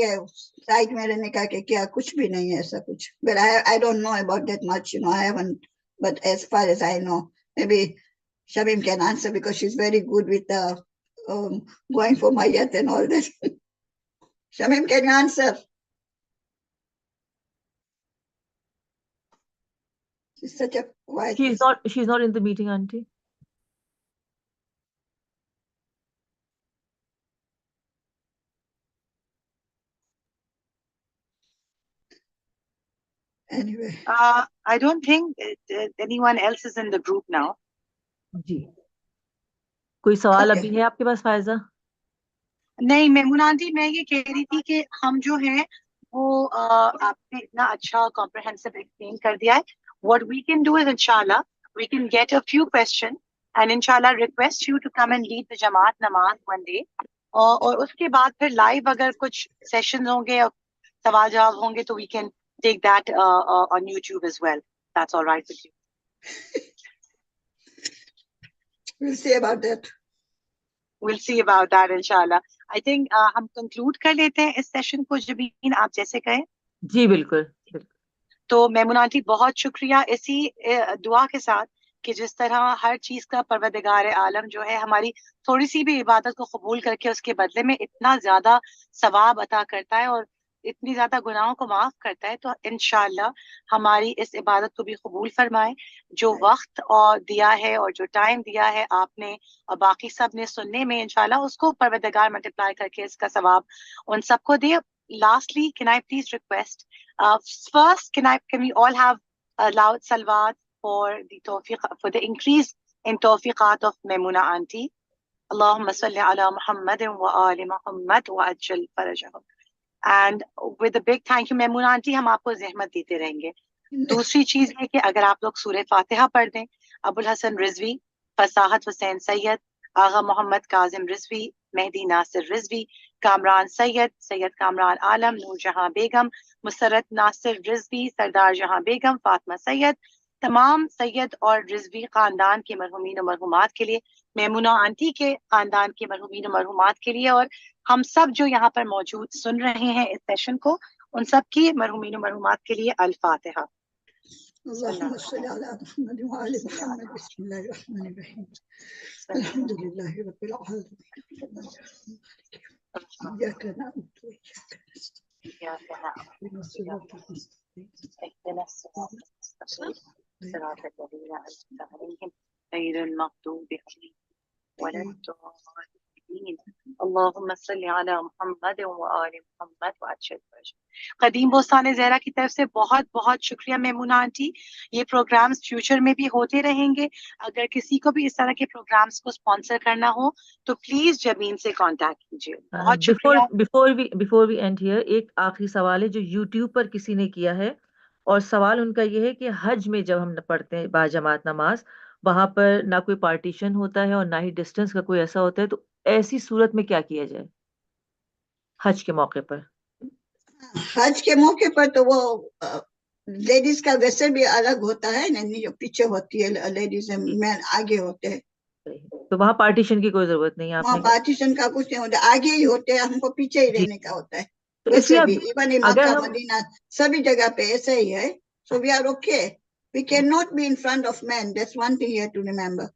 side में रहने का कि क्या कुछ भी नहीं है ऐसा कुछ. But I don't know about that much, you know. I haven't. But as far as I know, maybe Shamim can answer because she's very good with going for Mayat and all that. Shamim, can you answer? She's such a quiet. She's not in the meeting, auntie. Anyway. I don't think anyone else is in the group now. जी. कोई सवाल Okay. अभी है आपके पास फायजा? नहीं Maimuna aunty, मैं ये कह रही थी कि हम जो हैं वो आपने इतना अच्छा कॉम्प्रिहेंसिव एक्सप्लेन कर दिया है. What we can do is inshallah we can get a few questions and inshallah request you to come and lead the Jamaat Namaz one day. और उसके बाद फिर लाइव अगर कुछ सेशंस होंगे और सवाल जवाब होंगे तो we can take that on YouTube as well. That's all right with you. We'll see about that. We'll see about that inshallah. I think हम conclude कर लेते हैं इस सेशन को. जबीन आप जैसे कहें. जी बिल्कुल. तो मेमुना आंटी बहुत शुक्रिया इसी दुआ के साथ कि जिस तरह हर चीज का परवरदिगार आलम जो है हमारी थोड़ी सी भी इबादत को कबूल करके उसके बदले में इतना ज्यादा सवाब अता करता है और इतनी ज्यादा गुनाहों को माफ करता है. तो इंशाअल्लाह हमारी इस इबादत को भी कबूल फरमाए. जो वक्त और दिया है और जो टाइम दिया है आपने और बाकी सब ने सुनने में, इंशाअल्लाह उसको परवरदिगार मल्टीप्लाई करके इसका सवाब उन सबको दे. Lastly, can I please request, first, can we all have a loud salawat for the increase in tawfiqat of Maimuna auntie? Allahumma salli ala Muhammadin wa ali Muhammad wa ajjal farajahum. And with a big thank you Maimuna auntie, हम आपको ज़हमत देते रहेंगे. दूसरी चीज है कि अगर आप लोग सूरह फातिहा पढ़ दें. अबुल हसन रिजवी, फसाहत हुसैन सैयद, आगा मोहम्मद काजिम रिजवी, मेहदी नासिर रिजवी, कामरान सैयद, सैयद कामरान आलम, नूर जहां बेगम, मुसरत नासिर रिजवी, सरदार जहां बेगम, फातिमा सैयद, तमाम सैयद और रिजवी खानदान के मरहुमीन और मरहुमात के लिए, मैमुना आंटी के खानदान के मरहुमीन और मरहुमात के लिए, और हम सब जो यहाँ पर मौजूद सुन रहे हैं इस सेशन को, उन सब की मरहुमीन और मरहुमात के लिए अल फातिहा. اللهم صل على محمد وآل محمد. بسم الله الرحمن الرحيم. الحمد لله رب العالمين. إياك نعبد وإياك نستعين. कदीम बोस्तान ज़हरा की तरफ से बहुत बहुत शुक्रिया मेमुना आंटी। ये प्रोग्राम्स फ्यूचर में भी होते रहेंगे। अगर किसी को भी इस तरह के प्रोग्राम्स को स्पॉन्सर करना हो तो प्लीज जमीन से कांटेक्ट कीजिए। बहुत शुक्रिया। बिफोर वी एंड हियर, एक आखिरी सवाल है जो यूट्यूब पर किसी ने किया है, और सवाल उनका ये है कि हज में जब हम पढ़ते हैं बाजमात नमाज, वहां पर ना कोई पार्टीशन होता है और ना ही डिस्टेंस का कोई ऐसा होता है, तो ऐसी सूरत में क्या किया जाए हज के मौके पर? हज के मौके पर तो वो लेडीज का वैसे भी अलग होता है ना, जो पीछे होती है लेडीज मैन आगे होते हैं, तो वहां पार्टीशन की कोई जरूरत नहीं है, वहाँ आपने कहा। पार्टीशन का कुछ नहीं होता, आगे ही होते हैं, हमको पीछे ही जी, रहने का होता है। तो वैसे इसलिए भी इवन अगर मक्का हम मदीना सभी जगह पे ऐसे ही है। So we are okay, we can not be in front of man, that's one thing you have to remember.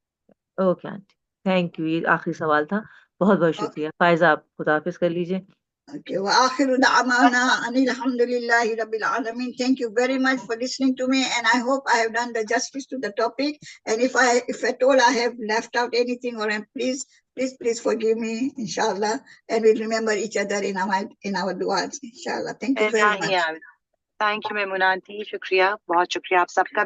Okay aunty, thank you, ये आखिरी सवाल था। बहुत बहुत शुक्रिया। फायजा, आप खुदा हाफिज कर लीजिए। Okay, wa akhiru da'wana anil hamdulillahi rabbil alamin. Thank you very much for listening to me, and I hope I have done the justice to the topic. And if at all I have left out anything, or please forgive me, inshallah. And we'll remember each other in our du'as, inshallah. Thank you very much. Thank you Maimuna aunty, शुक्रिया, बहुत शुक्रिया आप सबका भी।